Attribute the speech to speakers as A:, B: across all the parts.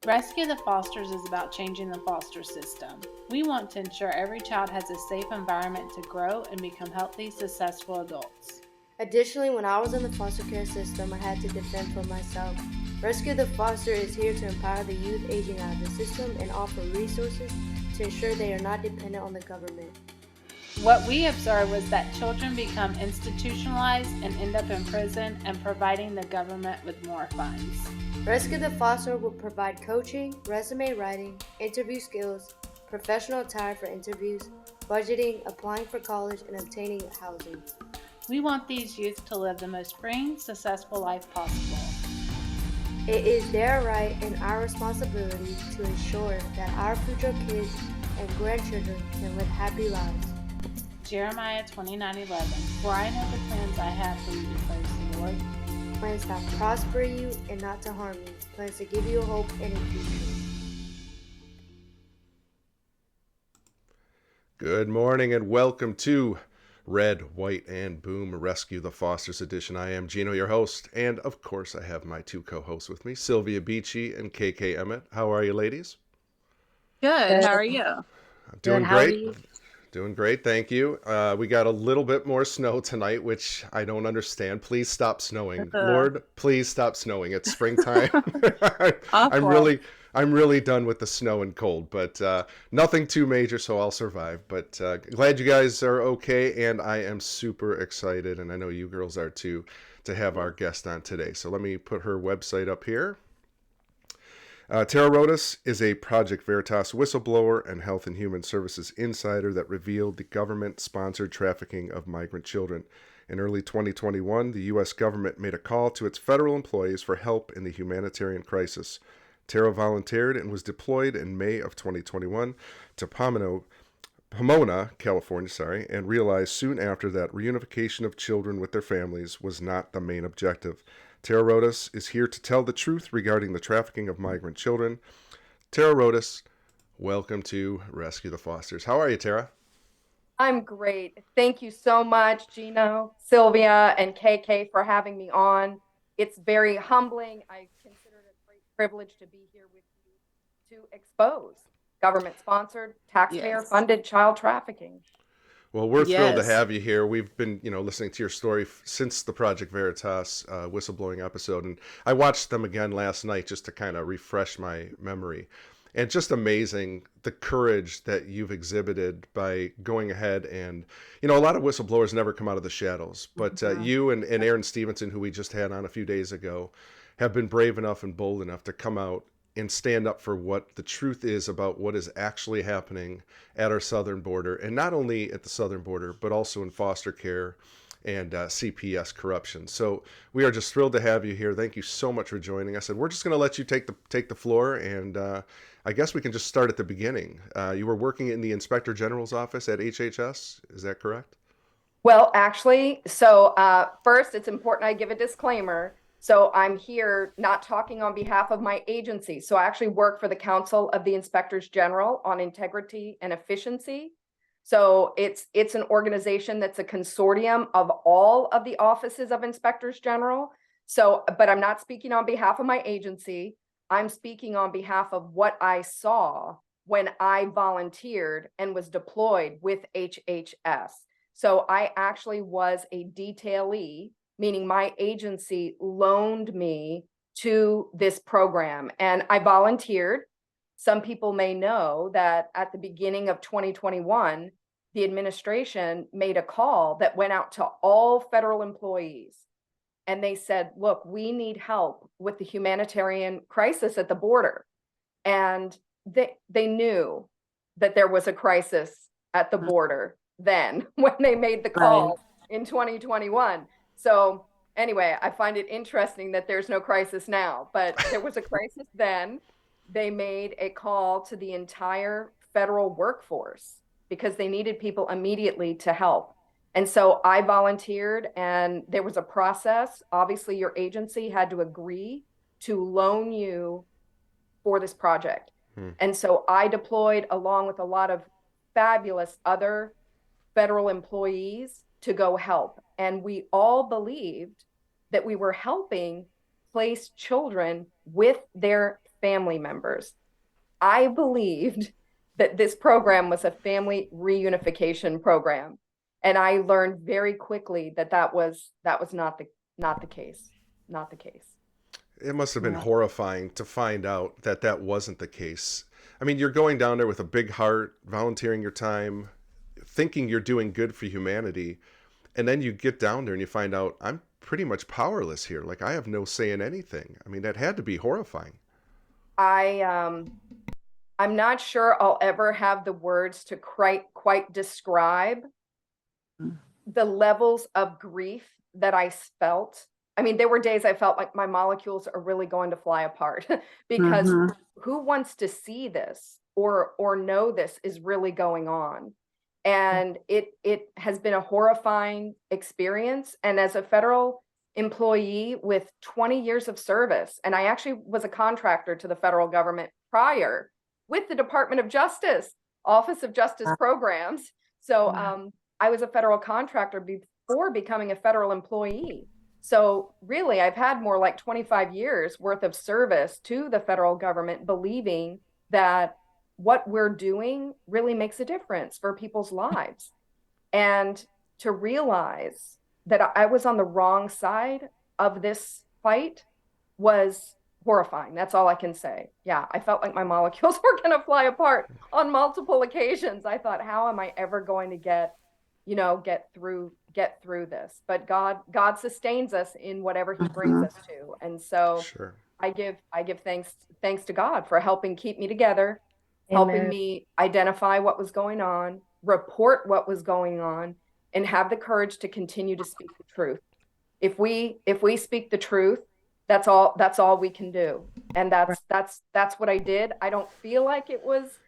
A: Rescue the Fosters is about changing the foster system. We want to ensure every child has a safe environment to grow and become healthy, successful adults.
B: Additionally, when I was in the foster care system, I had to defend for myself. Rescue the Foster is here to empower the youth aging out of the system and offer resources to ensure they are not dependent on the government.
A: What we observed was that children become institutionalized and end up in prison and providing the government with more funds.
B: Rescue the Foster will provide coaching, resume writing, interview skills, professional attire for interviews, budgeting, applying for college, and obtaining housing.
A: We want these youth to live the most freeing, successful life possible.
B: It is their right and our responsibility to ensure that our future kids and grandchildren can live happy lives.
A: Jeremiah 29:11. For I know the plans I have for you, declares the Lord.
B: Plans to prosper you and not to harm you. Plans to give you a hope and a future.
C: Good morning and welcome to Red, White, and Boom Rescue the Fosters Edition. I am Gino, your host, and of course I have my two co-hosts with me, Sylvia Beachy and KK Emmett. How are you, ladies?
D: Good. How are you?
C: I'm doing great. Doing great, thank you. We got a little bit more snow tonight, which I don't understand. Please stop snowing. Lord, please stop snowing. It's springtime. I'm really done with the snow and cold, but nothing too major, so I'll survive. But glad you guys are okay, and I am super excited, and I know you girls are too, to have our guest on today. So let me put her website up here. Tara Rodas is a Project Veritas whistleblower and Health and Human Services insider that revealed the government-sponsored trafficking of migrant children. In early 2021, the U.S. government made a call to its federal employees for help in the humanitarian crisis. Tara volunteered and was deployed in May of 2021 to Pomona, California, and realized soon after that reunification of children with their families was not the main objective. Tara Rodas is here to tell the truth regarding the trafficking of migrant children. Tara Rodas, welcome to Rescue the Fosters. How are you, Tara?
D: I'm great. Thank you so much, Gino, Sylvia, and KK for having me on. It's very humbling. I consider it a great privilege to be here with you to expose government-sponsored, taxpayer-funded child trafficking.
C: Well, we're thrilled to have you here. We've been, listening to your story since the Project Veritas whistleblowing episode, and I watched them again last night just to kind of refresh my memory. And just amazing the courage that you've exhibited by going ahead and, a lot of whistleblowers never come out of the shadows, but you and Aaron Stevenson, who we just had on a few days ago, have been brave enough and bold enough to come out and stand up for what the truth is about what is actually happening at our southern border, and not only at the southern border, but also in foster care and CPS corruption. So we are just thrilled to have you here. Thank you so much for joining us. And we're just going to let you take the floor, and I guess we can just start at the beginning. You were working in the Inspector General's office at HHS. Is that correct?
D: Well, actually, so first, it's important I give a disclaimer. So I'm here not talking on behalf of my agency. So I actually work for the Council of the Inspectors General on Integrity and Efficiency. So it's an organization that's a consortium of all of the offices of Inspectors General. So, but I'm not speaking on behalf of my agency. I'm speaking on behalf of what I saw when I volunteered and was deployed with HHS. So I actually was a detailee, meaning my agency loaned me to this program, and I volunteered. Some people may know that at the beginning of 2021, the administration made a call that went out to all federal employees. And they said, look, we need help with the humanitarian crisis at the border. And they knew that there was a crisis at the border then when they made the call in 2021. So anyway, I find it interesting that there's no crisis now, but there was a crisis then. They made a call to the entire federal workforce because they needed people immediately to help. And so I volunteered, and there was a process. Obviously, your agency had to agree to loan you for this project. And so I deployed along with a lot of fabulous other federal employees to go help. And we all believed that we were helping place children with their family members. I believed that this program was a family reunification program. And I learned very quickly that that was not the case. Not the case.
C: It must have been
A: Yeah.
C: horrifying to find out that that wasn't the case. I mean, you're going down there with a big heart, volunteering your time, thinking you're doing good for humanity, and then you get down there and you find out I'm pretty much powerless here. Like I have no say in anything. I mean, that had to be horrifying.
D: I'm not sure I'll ever have the words to quite describe the levels of grief that I felt. I mean, there were days I felt like my molecules are really going to fly apart because who wants to see this or know this is really going on? And it has been a horrifying experience. And as a federal employee with 20 years of service, and I actually was a contractor to the federal government prior with the Department of Justice, Office of Justice Programs. So I was a federal contractor before becoming a federal employee. So really, I've had more like 25 years worth of service to the federal government, believing that what we're doing really makes a difference for people's lives. And to realize that I was on the wrong side of this fight was horrifying. That's all I can say. Yeah, I felt like my molecules were going to fly apart on multiple occasions. I thought, how am I ever going to get through this? But God sustains us in whatever he brings us to. And so
C: Sure.
D: I give thanks to God for helping keep me together,
B: Amen.
D: helping me identify what was going on, report what was going on, and have the courage to continue to speak the truth. If we speak the truth, that's all we can do. And that's what I did. I don't feel like it was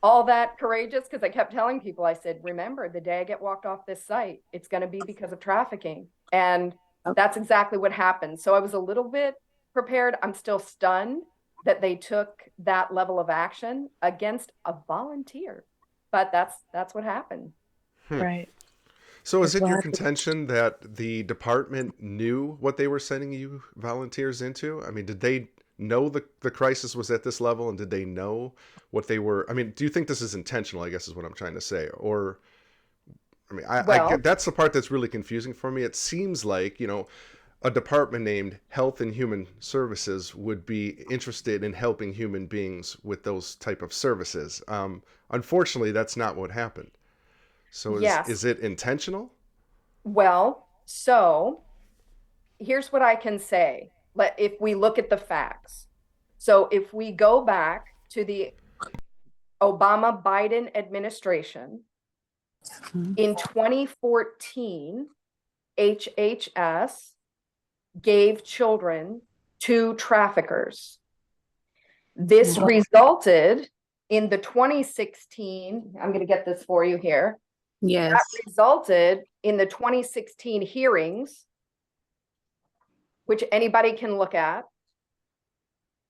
D: all that courageous because I kept telling people, I said, remember, the day I get walked off this site, it's going to be because of trafficking. And that's exactly what happened. So I was a little bit prepared. I'm still stunned that they took that level of action against a volunteer, but that's what happened.
A: Right.
C: So is it your contention that the department knew what they were sending you volunteers into? I mean, did they know the crisis was at this level, and did they know what they were? I mean, do you think this is intentional, I guess is what I'm trying to say? Or, I mean, I get, that's the part that's really confusing for me. It seems like, a department named Health and Human Services would be interested in helping human beings with those type of services. Unfortunately, that's not what happened. So
D: Yes.
C: is it intentional?
D: Well, so here's what I can say. If we look at the facts. So if we go back to the Obama-Biden administration, in 2014, HHS gave children to traffickers. This resulted in the 2016, I'm going to get this for you here.
A: Yes.
D: That resulted in the 2016 hearings, which anybody can look at,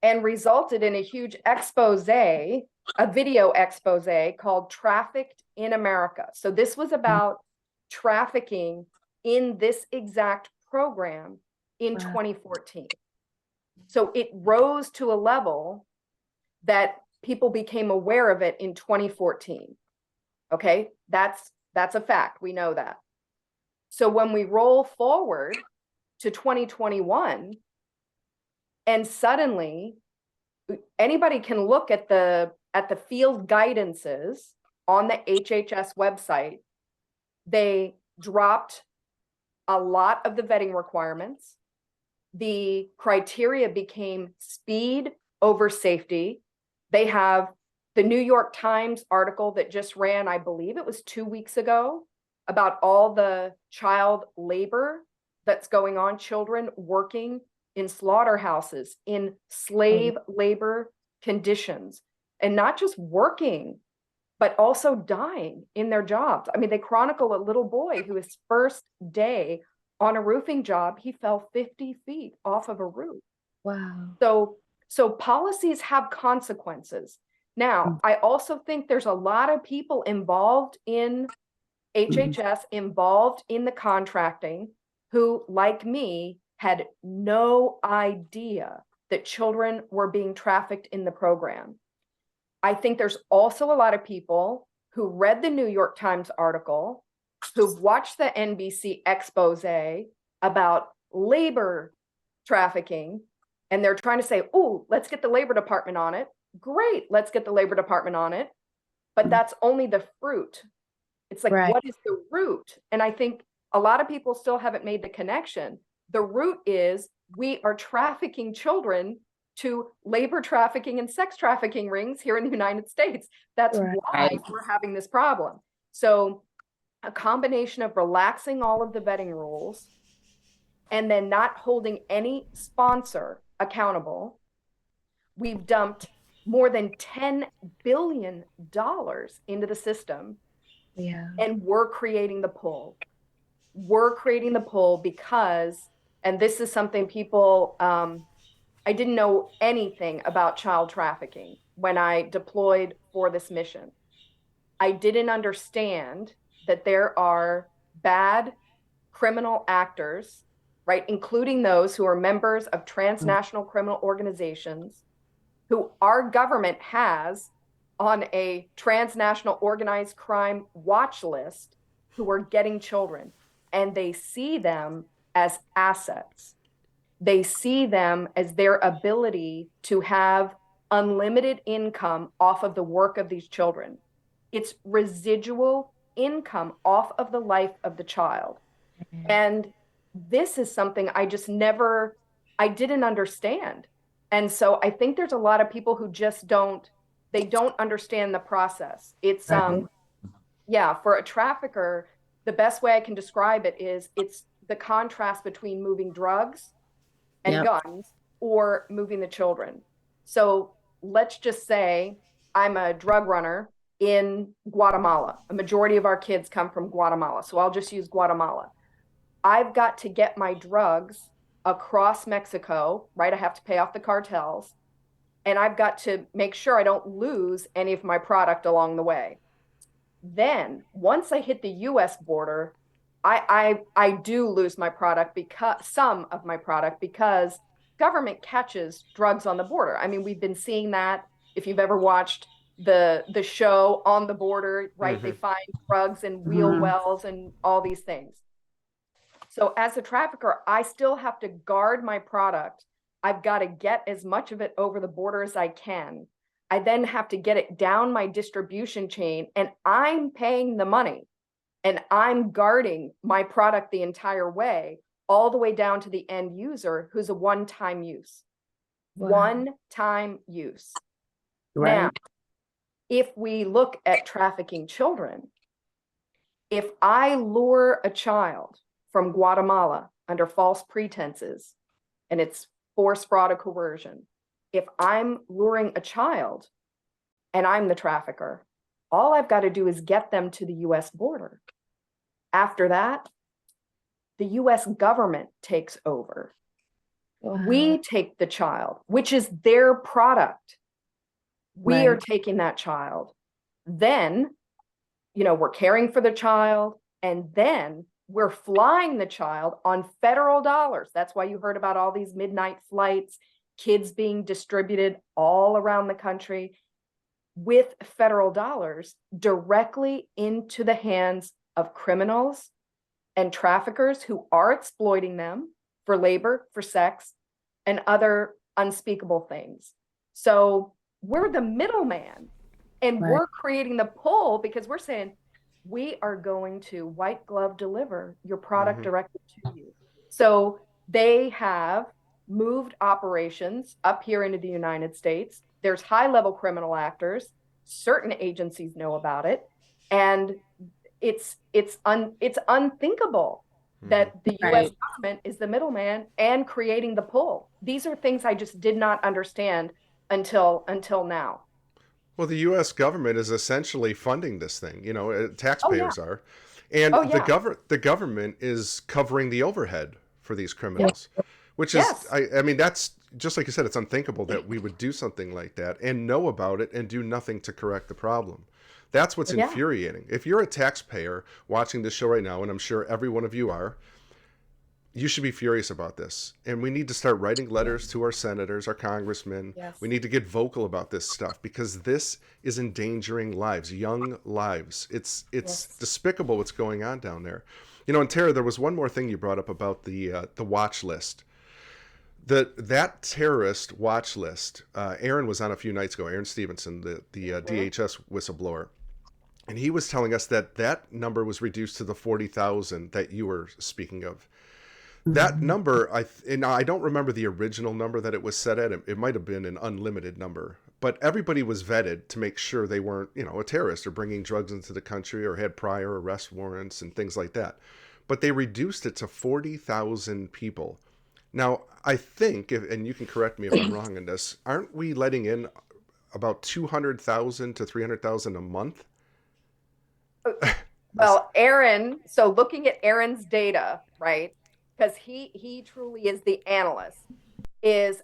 D: and resulted in a huge expose, a video expose called Trafficked in America. So this was about trafficking in this exact program in 2014. So it rose to a level that people became aware of it in 2014. Okay, that's a fact. We know that. So when we roll forward to 2021, and suddenly anybody can look at the field guidances on the HHS website, they dropped a lot of the vetting requirements. The criteria became speed over safety. They have the New York Times article that just ran, I believe it was 2 weeks ago, about all the child labor that's going on, children working in slaughterhouses, in slave labor conditions, and not just working, but also dying in their jobs. I mean, they chronicle a little boy who his first day on a roofing job, he fell 50 feet off of a roof.
B: Wow.
D: So policies have consequences. Now, I also think there's a lot of people involved in HHS, involved in the contracting, who, like me, had no idea that children were being trafficked in the program. I think there's also a lot of people who read the New York Times article, who've watched the NBC expose about labor trafficking, and they're trying to say, oh, let's get the Labor Department on it. Great, let's get the Labor Department on it. But that's only the fruit. It's like,
B: Right.
D: what is the root? And I think a lot of people still haven't made the connection. The root is we are trafficking children to labor trafficking and sex trafficking rings here in the United States. That's
B: Right.
D: why we're having this problem. So a combination of relaxing all of the vetting rules and then not holding any sponsor accountable, we've dumped more than $10 billion into the system.
B: Yeah.
D: And we're creating the pull. We're creating the pull because, and this is something people, I didn't know anything about child trafficking when I deployed for this mission. I didn't understand that there are bad criminal actors, right, including those who are members of transnational criminal organizations who our government has on a transnational organized crime watch list, who are getting children, and they see them as assets. They see them as their ability to have unlimited income off of the work of these children. It's residual income off of the life of the child. And this is something I just never, I didn't understand. And so I think there's a lot of people who just they don't understand the process. It's, yeah, for a trafficker, the best way I can describe it is it's the contrast between moving drugs and guns or moving the children. So let's just say I'm a drug runner in Guatemala. A majority of our kids come from Guatemala. So I'll just use Guatemala. I've got to get my drugs across Mexico, right? I have to pay off the cartels. And I've got to make sure I don't lose any of my product along the way. Then once I hit the US border, I do lose my product, because some of my product, because government catches drugs on the border. I mean, we've been seeing that. If you've ever watched the show On the Border, right? They find drugs in wheel wells and all these things. So as a trafficker, I still have to guard my product. I've got to get as much of it over the border as I can. I then have to get it down my distribution chain, and I'm paying the money, and I'm guarding my product the entire way, all the way down to the end user, who's a one-time use.
B: Wow.
D: One-time use.
B: Right.
D: Now, if we look at trafficking children, if I lure a child from Guatemala under false pretenses, and it's force, fraud, or coercion, if I'm luring a child and I'm the trafficker, all I've got to do is get them to the US border. After that, the US government takes over.
B: Wow.
D: We take the child, which is their product. We are
B: Right.
D: taking that child. Then, we're caring for the child, and then we're flying the child on federal dollars. That's why you heard about all these midnight flights, kids being distributed all around the country with federal dollars directly into the hands of criminals and traffickers who are exploiting them for labor, for sex, and other unspeakable things. So we're the middleman, and
B: Right.
D: we're creating the pull, because we're saying, we are going to white glove deliver your product directly to you. So they have moved operations up here into the United States. There's high-level criminal actors. Certain agencies know about it. And it's unthinkable that the US government is the middleman and creating the pull. These are things I just did not understand until now.
C: Well, the U.S. government is essentially funding this thing. Taxpayers are, and
D: Oh, yeah.
C: the government is covering the overhead for these criminals, which is,
D: Yes.
C: I mean, that's just like you said, it's unthinkable that we would do something like that and know about it and do nothing to correct the problem. That's what's
D: Yeah.
C: infuriating. If you're a taxpayer watching this show right now, and I'm sure every one of you are, you should be furious about this. And we need to start writing letters to our senators, our congressmen.
B: Yes.
C: We need to get vocal about this stuff because this is endangering lives, young lives. It's
B: Yes.
C: despicable what's going on down there. You know, and Tara, there was one more thing you brought up about the watch list. That terrorist watch list. Aaron was on a few nights ago. Aaron Stevenson, the DHS whistleblower, and he was telling us that that number was reduced to the 40,000 that you were speaking of. That number, I don't remember the original number that it was set at. It might have been an unlimited number, but everybody was vetted to make sure they weren't, you know, a terrorist or bringing drugs into the country or had prior arrest warrants and things like that. But they reduced it to 40,000 people. Now, I think, and you can correct me if I'm wrong in this, aren't we letting in about 200,000 to 300,000 a month?
D: Well, Aaron, so looking at Aaron's data, right? Because he truly is the analyst, is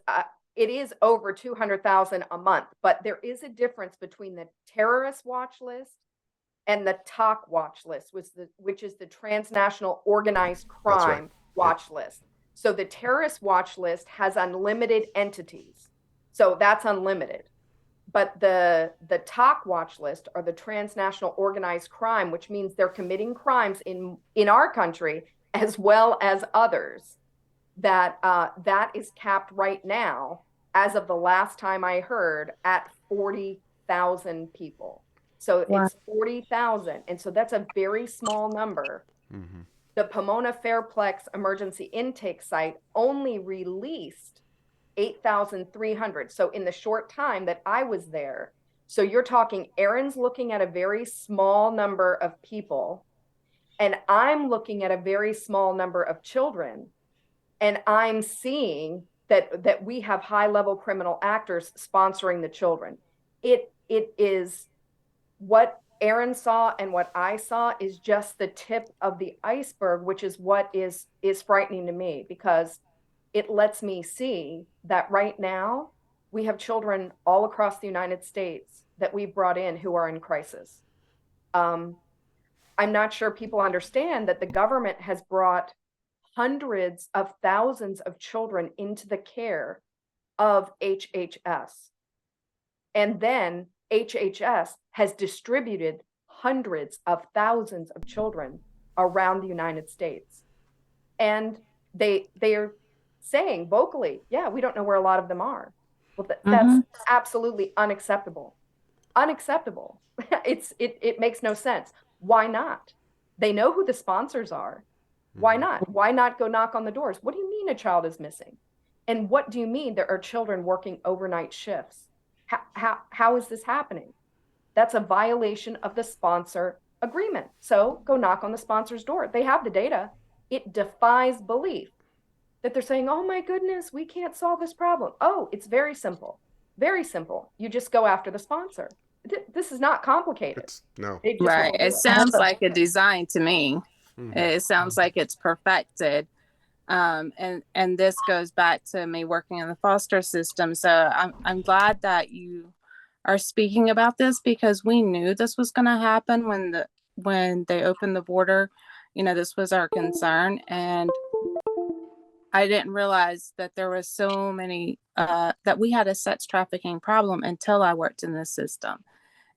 D: it is over 200,000 a month, but there is a difference between the terrorist watch list and the TOC watch list, which is the transnational organized crime watch list. So the terrorist watch list has unlimited entities. So that's unlimited. But the TOC watch list, or the transnational organized crime, which means they're committing crimes in our country as well as others, that is capped right now, as of the last time I heard, at 40,000 people. So it's 40,000. And so that's a very small number.
C: Mm-hmm.
D: The Pomona Fairplex emergency intake site only released 8,300. So in the short time that I was there, so you're talking, Aaron's looking at a very small number of people, and I'm looking at a very small number of children, and I'm seeing that we have high-level criminal actors sponsoring the children. It is what Aaron saw and what I saw is just the tip of the iceberg, which is what is frightening to me, because it lets me see that right now we have children all across the United States that we've brought in who are in crisis. I'm not sure people understand that the government has brought hundreds of thousands of children into the care of HHS. And then HHS has distributed hundreds of thousands of children around the United States. And they are saying vocally, yeah, we don't know where a lot of them are. Well, that's absolutely unacceptable. Unacceptable. It makes no sense. Why not? They know who the sponsors are. Why not? Why not go knock on the doors? What do you mean a child is missing? And what do you mean there are children working overnight shifts? How is this happening? That's a violation of the sponsor agreement. So go knock on the sponsor's door. They have the data. It defies belief that they're saying, oh my goodness, we can't solve this problem. Oh, it's very simple. Very simple. You just go after the sponsor. This is not complicated.
C: No.
A: Right. It sounds like a design to me. It sounds like it's perfected. And this goes back to me working in the foster system. So I'm glad that you are speaking about this, because we knew this was going to happen when they opened the border. You know, this was our concern, and I didn't realize that there was so many that we had a sex trafficking problem until I worked in this system.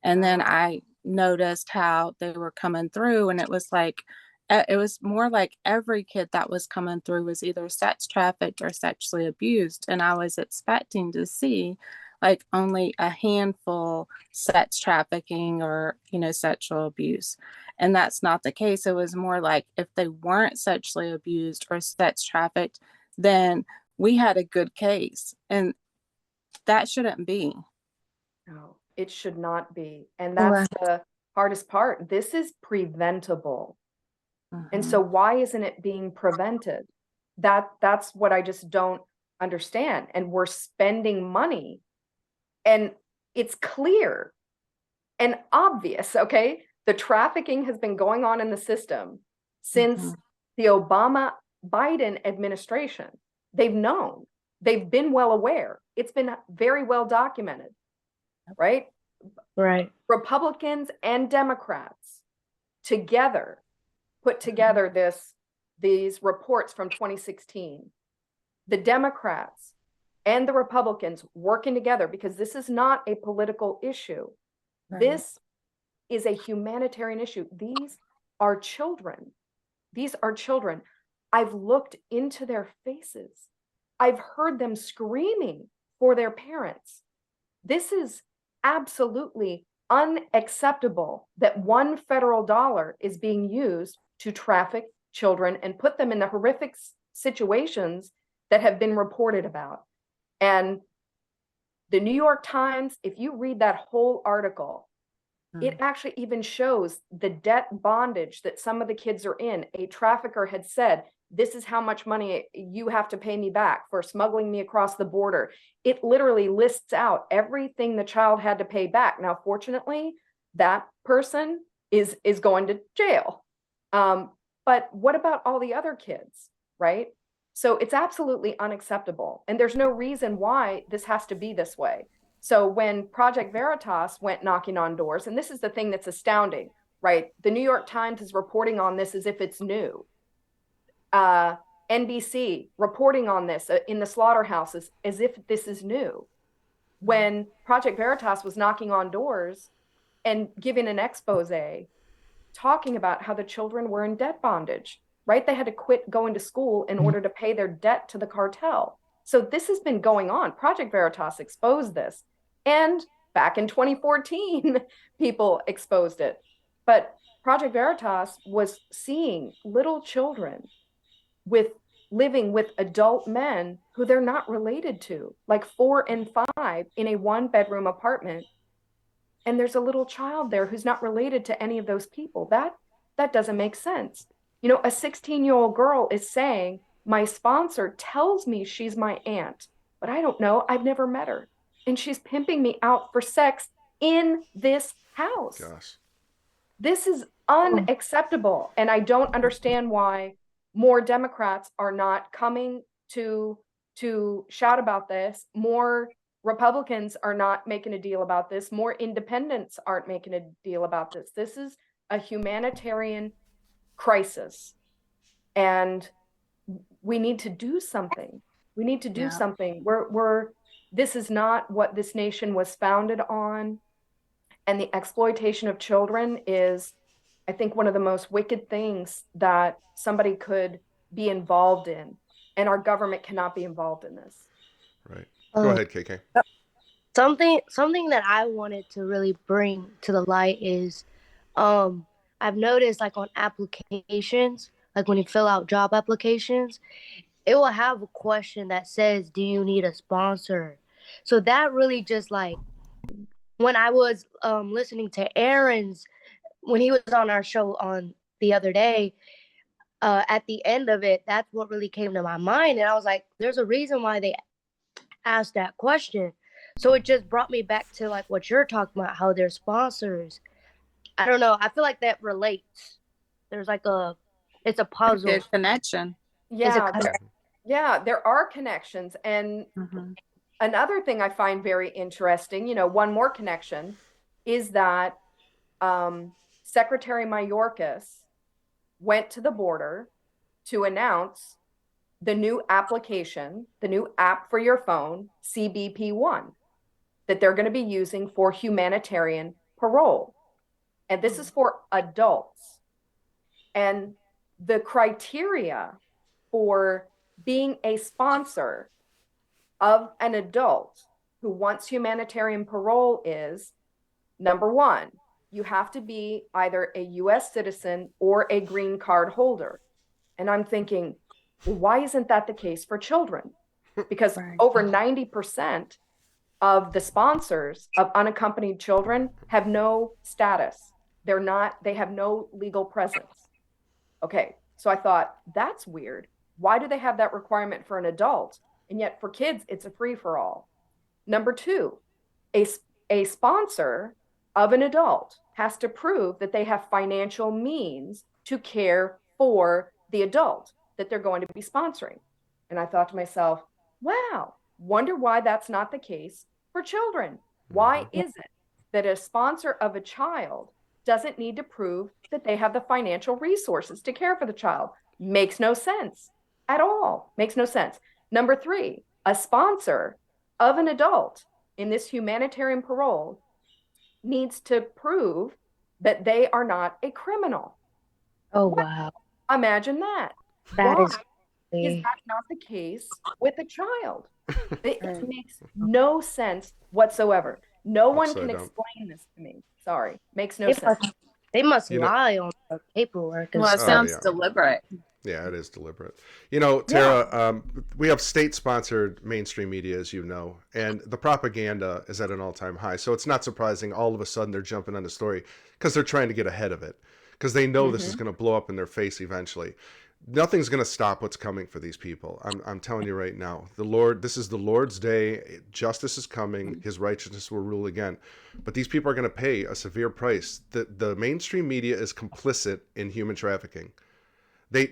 A: And then I noticed how they were coming through, and it was more like every kid that was coming through was either sex trafficked or sexually abused. And I was expecting to see like only a handful sex trafficking or, you know, sexual abuse. And that's not the case. It was more like if they weren't sexually abused or sex trafficked, then we had a good case. And that shouldn't be.
D: No, it should not be. And that's the hardest part. This is preventable. And so why isn't it being prevented? That's what I just don't understand. And we're spending money, and it's clear and obvious, okay? The trafficking has been going on in the system since the Obama-Biden administration. They've known, they've been well aware. It's been very well documented, right?
B: Right.
D: Republicans and Democrats together put together this these reports from 2016, the Democrats and the Republicans working together, because this is not a political issue.
A: Right.
D: This is a humanitarian issue. These are children. These are children. I've looked into their faces. I've heard them screaming for their parents. This is absolutely unacceptable that $1 federal is being used to traffic children and put them in the horrific situations that have been reported about. And the New York Times, if you read that whole article, it actually even shows the debt bondage that some of the kids are in. A trafficker had said, this is how much money you have to pay me back for smuggling me across the border. It literally lists out everything the child had to pay back. Now, fortunately, that person is going to jail. But what about all the other kids, right? So it's absolutely unacceptable. And there's no reason why this has to be this way. So when Project Veritas went knocking on doors, and this is the thing that's astounding, right? The New York Times is reporting on this as if it's new. NBC reporting on this in the slaughterhouses as if this is new. When Project Veritas was knocking on doors and giving an expose, talking about how the children were in debt bondage, right? They had to quit going to school in order to pay their debt to the cartel. So this has been going on. Project Veritas exposed this. And back in 2014, people exposed it. But Project Veritas was seeing little children living with adult men who they're not related to, like 4 and 5 in a 1-bedroom apartment. And there's a little child there who's not related to any of those people. That doesn't make sense. You know, a 16-year-old girl is saying, my sponsor tells me she's my aunt, but I don't know. I've never met her. And she's pimping me out for sex in this house.
C: Gosh.
D: This is unacceptable. And I don't understand why more Democrats are not coming to shout about this. More Republicans are not making a deal about this. More independents aren't making a deal about this. This is a humanitarian crisis. And we need to do something. We need to do something. This is not what this nation was founded on. And the exploitation of children is, I think, one of the most wicked things that somebody could be involved in. And our government cannot be involved in this.
C: Right. Go ahead, KK.
E: Something that I wanted to really bring to the light is I've noticed, like, on applications, like when you fill out job applications, it will have a question that says, do you need a sponsor? So that really just, like, when I was listening to Aaron's, when he was on our show on the other day, at the end of it, that's what really came to my mind. And I was like, there's a reason why they asked that question. So it just brought me back to, like, what you're talking about, how they're sponsors. I don't know. I feel like that relates. There's like it's a puzzle.
A: Good connection.
D: Yeah, there are connections. And another thing I find very interesting, one more connection, is that Secretary Mayorkas went to the border to announce the new application, the new app for your phone, CBP1, that they're going to be using for humanitarian parole. And this is for adults. And the criteria for being a sponsor of an adult who wants humanitarian parole is, number one, you have to be either a US citizen or a green card holder. And I'm thinking, well, why isn't that the case for children? Because over 90% of the sponsors of unaccompanied children have no status. They have no legal presence. Okay, so I thought, that's weird. Why do they have that requirement for an adult? And yet for kids, it's a free-for-all. Number two, a sponsor of an adult has to prove that they have financial means to care for the adult that they're going to be sponsoring. And I thought to myself, wow, wonder why that's not the case for children. Why is it that a sponsor of a child doesn't need to prove that they have the financial resources to care for the child? Makes no sense at all. Makes no sense. Number 3, a sponsor of an adult in this humanitarian parole needs to prove that they are not a criminal.
E: Oh,
D: What?
E: wow.
D: Imagine that.
E: That
D: Why
E: is
D: is
E: crazy.
D: that not the case with a child? It makes no sense whatsoever. No one can
C: Upside down.
D: explain this to me. Sorry. Makes no
E: They
D: sense.
E: they must
C: You know,
E: lie on the paperwork and
A: Well, it
C: oh
E: stuff.
A: sounds
C: yeah.
A: deliberate.
C: Yeah, it is deliberate. You know, Tara, we have state-sponsored mainstream media, as you know, and the propaganda is at an all-time high. So it's not surprising all of a sudden they're jumping on the story because they're trying to get ahead of it because they know this is going to blow up in their face eventually. Nothing's going to stop what's coming for these people. I'm telling you right now. The Lord, this is the Lord's day. Justice is coming. His righteousness will rule again. But these people are going to pay a severe price. The mainstream media is complicit in human trafficking. They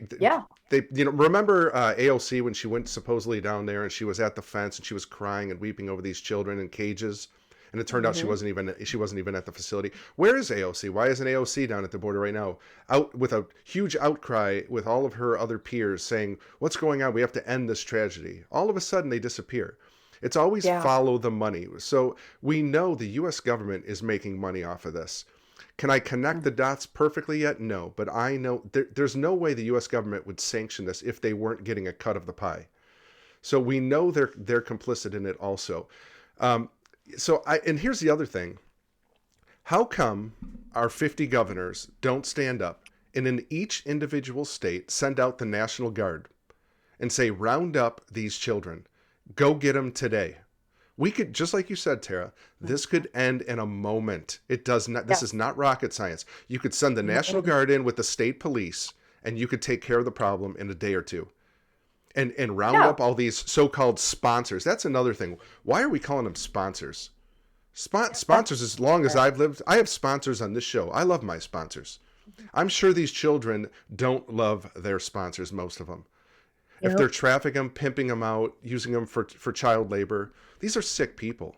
C: remember AOC when she went supposedly down there and she was at the fence and she was crying and weeping over these children in cages, and it turned out she wasn't even at the facility. Where is AOC? Why isn't AOC down at the border right now, out with a huge outcry with all of her other peers saying, what's going on? We have to end this tragedy. All of a sudden they disappear. It's always follow the money. So we know the US government is making money off of this. Can I connect the dots perfectly yet? No, but I know there's no way the U.S. government would sanction this if they weren't getting a cut of the pie. So we know they're complicit in it also. And here's the other thing. How come our 50 governors don't stand up and in each individual state send out the National Guard and say, round up these children, go get them today? We could, just like you said, Tara, this could end in a moment. It does not. This is not rocket science. You could send the National Guard in with the state police, and you could take care of the problem in a day or two, and round up all these so-called sponsors. That's another thing. Why are we calling them sponsors? Sponsors. As long as I've lived, I have sponsors on this show. I love my sponsors. I'm sure these children don't love their sponsors. Most of them. If they're trafficking them, pimping them out, using them for child labor, these are sick people.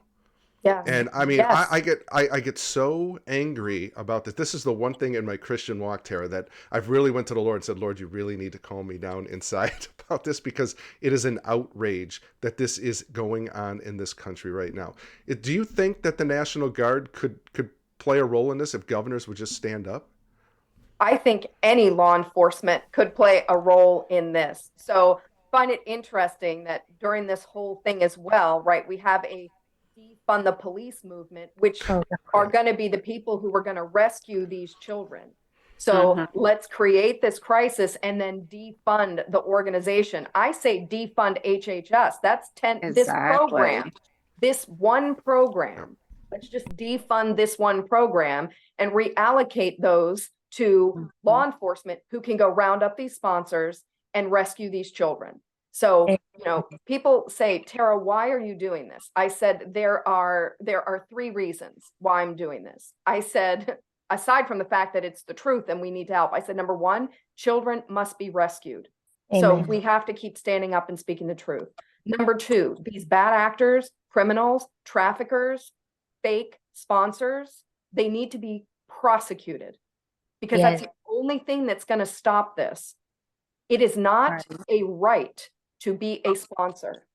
D: Yeah.
C: And I mean, I get so angry about this. This is the one thing in my Christian walk, Tara, that I've really went to the Lord and said, Lord, you really need to calm me down inside about this, because it is an outrage that this is going on in this country right now. Do you think that the National Guard could play a role in this if governors would just stand up?
D: I think any law enforcement could play a role in this. So find it interesting that during this whole thing as well, right, we have a defund the police movement, which are going to be the people who are going to rescue these children. So let's create this crisis and then defund the organization. I say defund HHS. That's this program, this one program. Let's just defund this one program and reallocate those to law enforcement who can go round up these sponsors and rescue these children. So, people say, Tara, why are you doing this? I said, there are 3 reasons why I'm doing this. I said, aside from the fact that it's the truth and we need to help, I said, number 1, children must be rescued. Amen. So we have to keep standing up and speaking the truth. Number 2, these bad actors, criminals, traffickers, fake sponsors, they need to be prosecuted, because that's the only thing that's going to stop this. It is not a right to be a sponsor.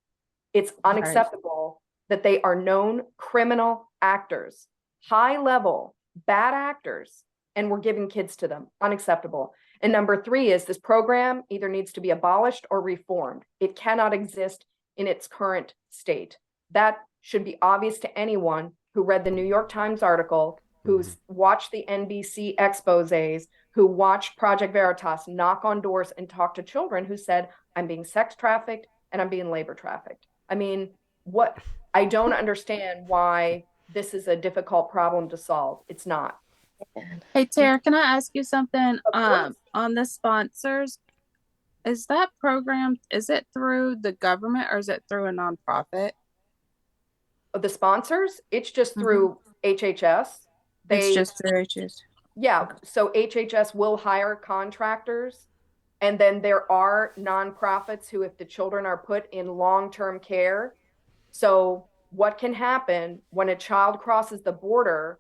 D: It's unacceptable that they are known criminal actors, high level bad actors, and we're giving kids to them. Unacceptable. And number 3 is this program either needs to be abolished or reformed. It cannot exist in its current state. That should be obvious to anyone who read the New York Times article, who's watched the NBC exposés, who watched Project Veritas knock on doors and talk to children who said, I'm being sex trafficked and I'm being labor trafficked. I mean, I don't understand why this is a difficult problem to solve. It's not.
A: Hey, Tara, can I ask you something? On the sponsors, is that program, is it through the government or is it through a nonprofit?
D: The sponsors, it's just through HHS.
A: It's just through HHS.
D: Yeah, so HHS will hire contractors, and then there are nonprofits who, if the children are put in long-term care, so what can happen when a child crosses the border,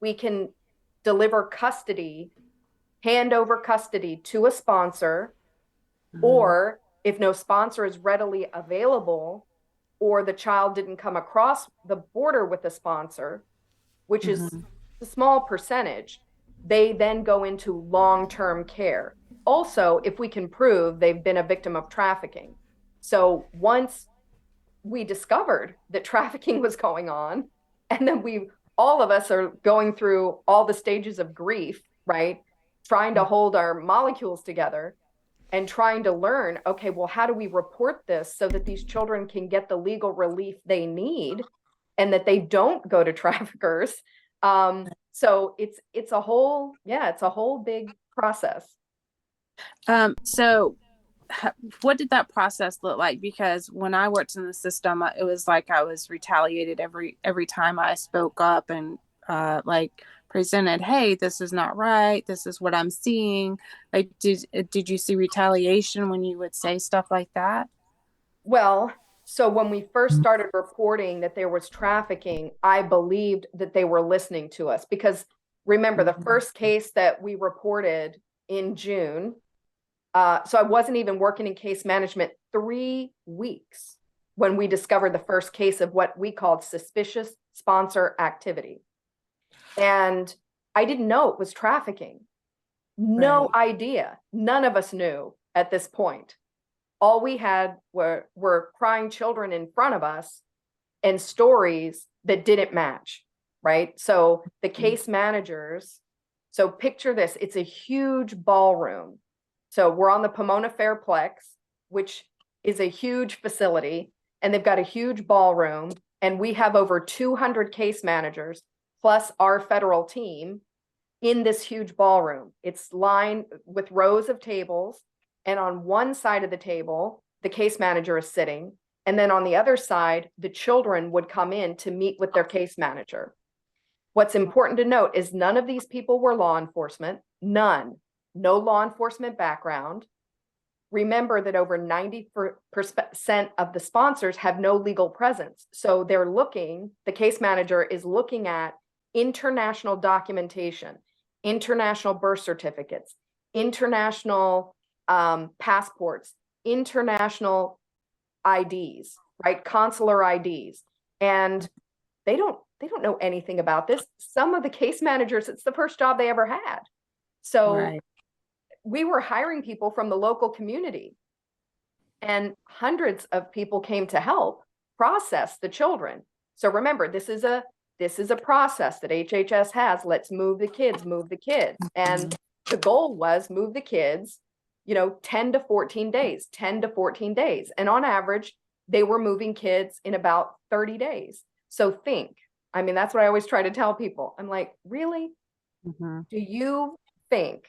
D: we can deliver custody hand over custody to a sponsor, or if no sponsor is readily available, or the child didn't come across the border with a sponsor, which is a small percentage, they then go into long-term care. Also, if we can prove they've been a victim of trafficking. So once we discovered that trafficking was going on, and then all of us are going through all the stages of grief, right? Trying to hold our molecules together and trying to learn, okay, well, how do we report this so that these children can get the legal relief they need and that they don't go to traffickers? So it's a whole big process.
A: So what did that process look like? Because when I worked in the system, it was like I was retaliated every time I spoke up and like presented, hey, this is not right, this is what I'm seeing. Like, did you see retaliation when you would say stuff like that?
D: Well, so when we first started reporting that there was trafficking, I believed that they were listening to us, because remember the first case that we reported in June. So I wasn't even working in case management 3 weeks when we discovered the first case of what we called suspicious sponsor activity. And I didn't know it was trafficking. No idea. None of us knew at this point. All we had were crying children in front of us and stories that didn't match, right? So the case managers, so picture this, it's a huge ballroom. So we're on the Pomona Fairplex, which is a huge facility, and they've got a huge ballroom, and we have over 200 case managers plus our federal team in this huge ballroom. It's lined with rows of tables, and on one side of the table, the case manager is sitting, and then on the other side, the children would come in to meet with their case manager. What's important to note is none of these people were law enforcement, none. No law enforcement background. Remember that over 90% of the sponsors have no legal presence. So the case manager is looking at international documentation, international birth certificates, international passports, international IDs, right? Consular IDs. And they don't know anything about this. Some of the case managers, it's the first job they ever had. So we were hiring people from the local community, and hundreds of people came to help process the children. So remember, this is a process that HHS has. Let's move the kids. And the goal was move the kids, 10 to 14 days. And on average, they were moving kids in about 30 days. So that's what I always try to tell people. I'm like, really? Do you think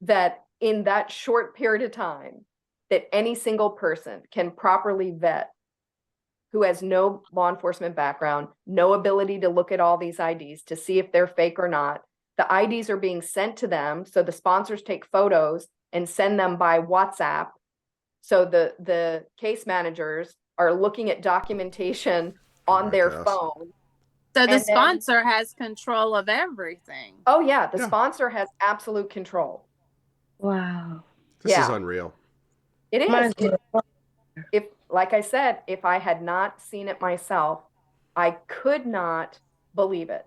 D: that in that short period of time that any single person can properly vet who has no law enforcement background, no ability to look at all these IDs to see if they're fake or not? The IDs are being sent to them, so the sponsors take photos and send them by WhatsApp. So the case managers are looking at documentation on their phone.
A: So the sponsor has control of everything.
D: Oh yeah, the sponsor has absolute control.
E: Wow.
C: This is unreal.
D: It is. If, like I said, if I had not seen it myself, I could not believe it.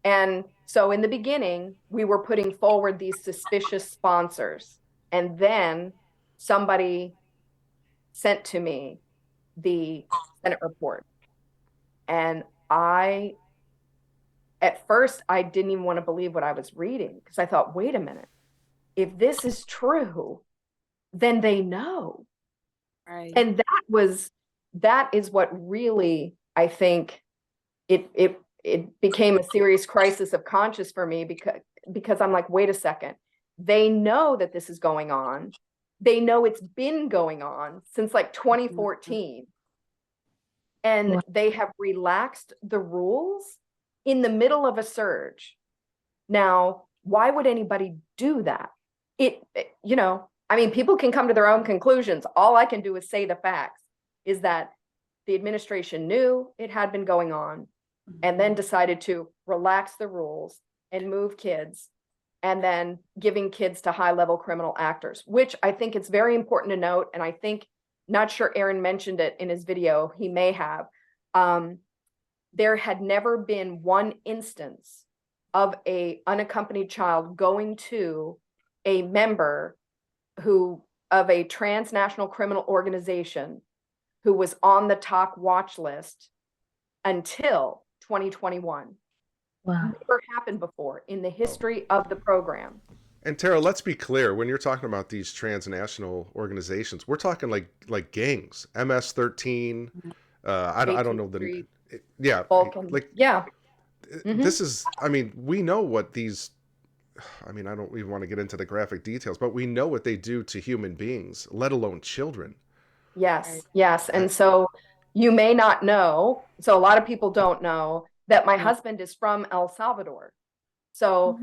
D: And so in the beginning, we were putting forward these suspicious sponsors. And then somebody sent to me the Senate report. And at first, I didn't even want to believe what I was reading, because I thought, wait a minute. If this is true, then they know.
A: Right.
D: And that is what really, I think, it became a serious crisis of conscience for me, because I'm like, wait a second. They know that this is going on. They know it's been going on since like 2014. And they have relaxed the rules in the middle of a surge. Now, why would anybody do that? People can come to their own conclusions. All I can do is say the facts, is that the administration knew it had been going on and then decided to relax the rules and move kids and then giving kids to high-level criminal actors, which I think it's very important to note. And I think, not sure Aaron mentioned it in his video, he may have. There had never been one instance of a unaccompanied child going to a member of a transnational criminal organization who was on the TOC watch list until 2021.
E: Wow.
D: Never happened before in the history of the program.
C: And Tara, let's be clear. When you're talking about these transnational organizations, we're talking like gangs, MS-13. I don't know the. Yeah,
D: Vulcan.
C: like
D: yeah.
C: This is. I mean, we know what these. I mean, I don't even want to get into the graphic details, but we know what they do to human beings, let alone children.
D: Yes, yes. And so you may not know. So a lot of people don't know that my husband is from El Salvador. So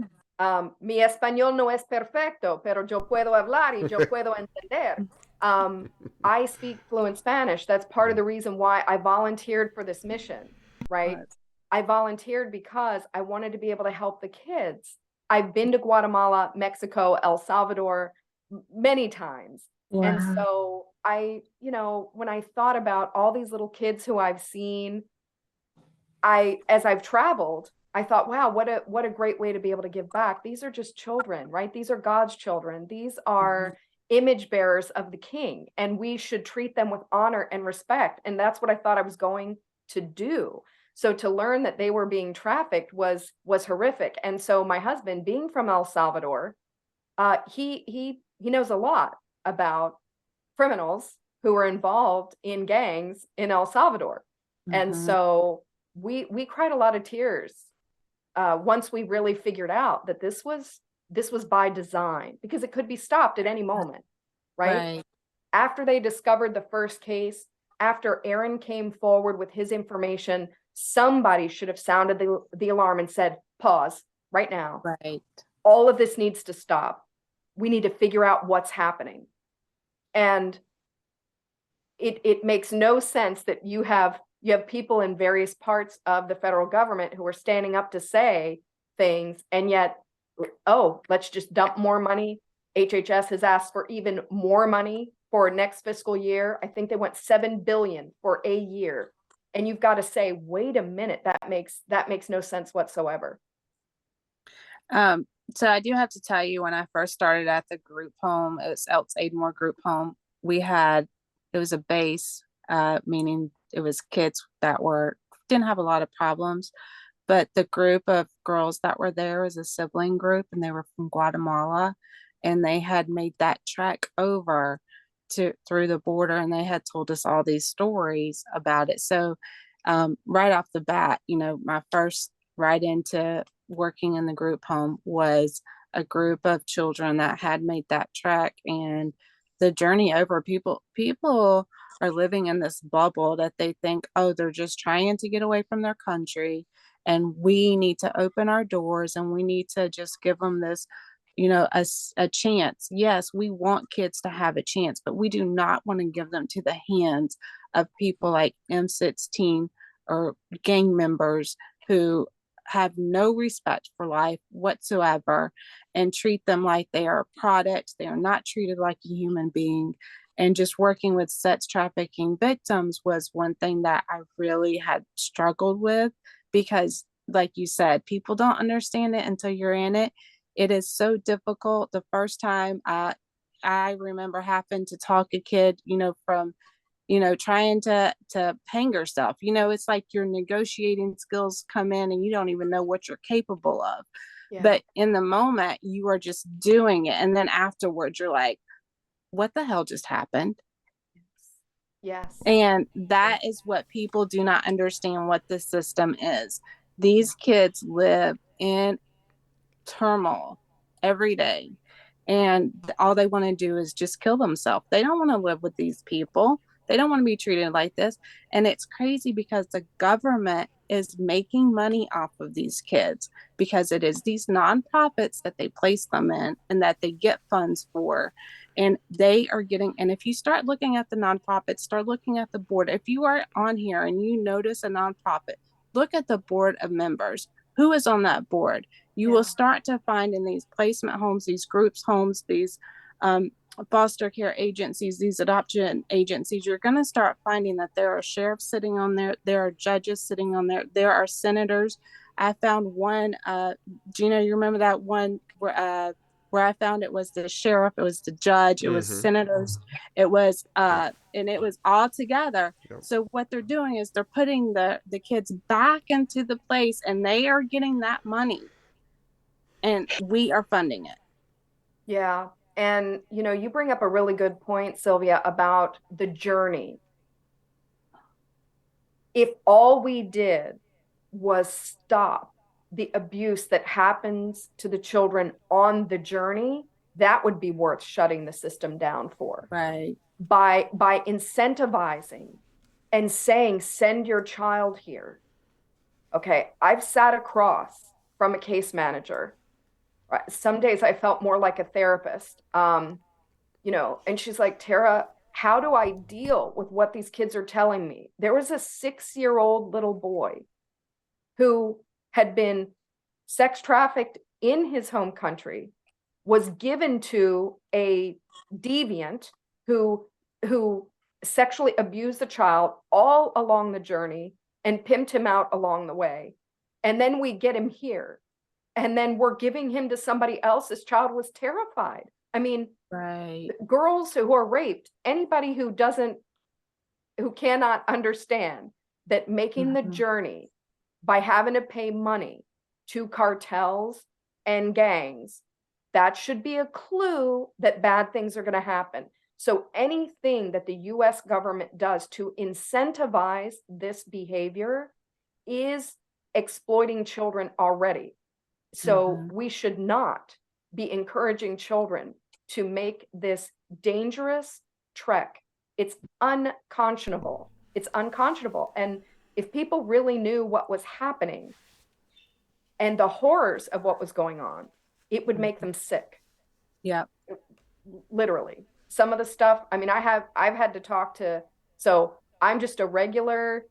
D: mi español no es perfecto, pero yo puedo hablar y yo puedo entender. I speak fluent Spanish. That's part of the reason why I volunteered for this mission, right? I volunteered because I wanted to be able to help the kids. I've been to Guatemala, Mexico, El Salvador many times. Wow. And so when I thought about all these little kids who I've seen, as I've traveled, I thought, wow, what a great way to be able to give back. These are just children, right? These are God's children. These are image bearers of the King, and we should treat them with honor and respect. And that's what I thought I was going to do. So to learn that they were being trafficked was horrific. And so my husband, being from El Salvador, he knows a lot about criminals who were involved in gangs in El Salvador. And so we cried a lot of tears once we really figured out that this was by design, because it could be stopped at any moment, right? After they discovered the first case, after Aaron came forward with his information, somebody should have sounded the alarm and said, pause right now.
A: Right.
D: All of this needs to stop. We need to figure out what's happening. And it makes no sense that you have people in various parts of the federal government who are standing up to say things, and yet, let's just dump more money. HHS has asked for even more money for next fiscal year. I think they went $7 billion for a year. And you've got to say, wait a minute, that makes no sense whatsoever.
A: So I do have to tell you, when I first started at the group home, it was Elts Aidmore Group Home. It was a base, meaning it was kids that didn't have a lot of problems, but the group of girls that were there was a sibling group, and they were from Guatemala, and they had made that trek over through the border, and they had told us all these stories about it. So right off the bat, my first right into working in the group home was a group of children that had made that trek, and the journey over. People are living in this bubble that they think, they're just trying to get away from their country, and we need to open our doors, and we need to just give them this, a chance. Yes, we want kids to have a chance, but we do not want to give them to the hands of people like M16 or gang members who have no respect for life whatsoever and treat them like they are a product. They are not treated like a human being. And just working with sex trafficking victims was one thing that I really had struggled with, because like you said, people don't understand it until you're in it. It is so difficult. The first time I remember having to talk a kid, from trying to hang herself. It's like your negotiating skills come in and you don't even know what you're capable of. Yeah. But in the moment, you are just doing it. And then afterwards, you're like, what the hell just happened?
D: Yes.
A: And that is what people do not understand what the system is. These kids live in turmoil every day. And all they want to do is just kill themselves. They don't want to live with these people. They don't want to be treated like this. And it's crazy because the government is making money off of these kids, because it is these nonprofits that they place them in and that they get funds for. And they are getting, and if you start looking at the nonprofits, start looking at the board. If you are on here and you notice a nonprofit, look at the board of members. Who is on that board? You will start to find in these placement homes, these groups homes, these foster care agencies, these adoption agencies, you're going to start finding that there are sheriffs sitting on there. There are judges sitting on there. There are senators. I found one, Gina, you remember that one where I found it was the sheriff, it was the judge, it was senators, it was, and it was all together. Yep. So what they're doing is they're putting the kids back into the place, and they are getting that money, and we are funding it.
D: Yeah. And, you bring up a really good point, Sylvia, about the journey. If all we did was stop the abuse that happens to the children on the journey, that would be worth shutting the system down for.
A: Right.
D: By incentivizing and saying, send your child here. Okay. I've sat across from a case manager. Some days I felt more like a therapist, and she's like, Tara, how do I deal with what these kids are telling me? There was a 6-year-old little boy who had been sex trafficked in his home country, was given to a deviant who sexually abused the child all along the journey and pimped him out along the way. And then we get him here. And then we're giving him to somebody else. This child was terrified. I mean,
A: right.
D: Girls who are raped, anybody who cannot understand that making the journey by having to pay money to cartels and gangs, that should be a clue that bad things are going to happen. So anything that the US government does to incentivize this behavior is exploiting children already. So we should not be encouraging children to make this dangerous trek. It's unconscionable. It's unconscionable. And if people really knew what was happening and the horrors of what was going on, it would make them sick.
A: Yeah.
D: Literally. Some of the stuff, I mean, I've had to talk to, so I'm just a regular,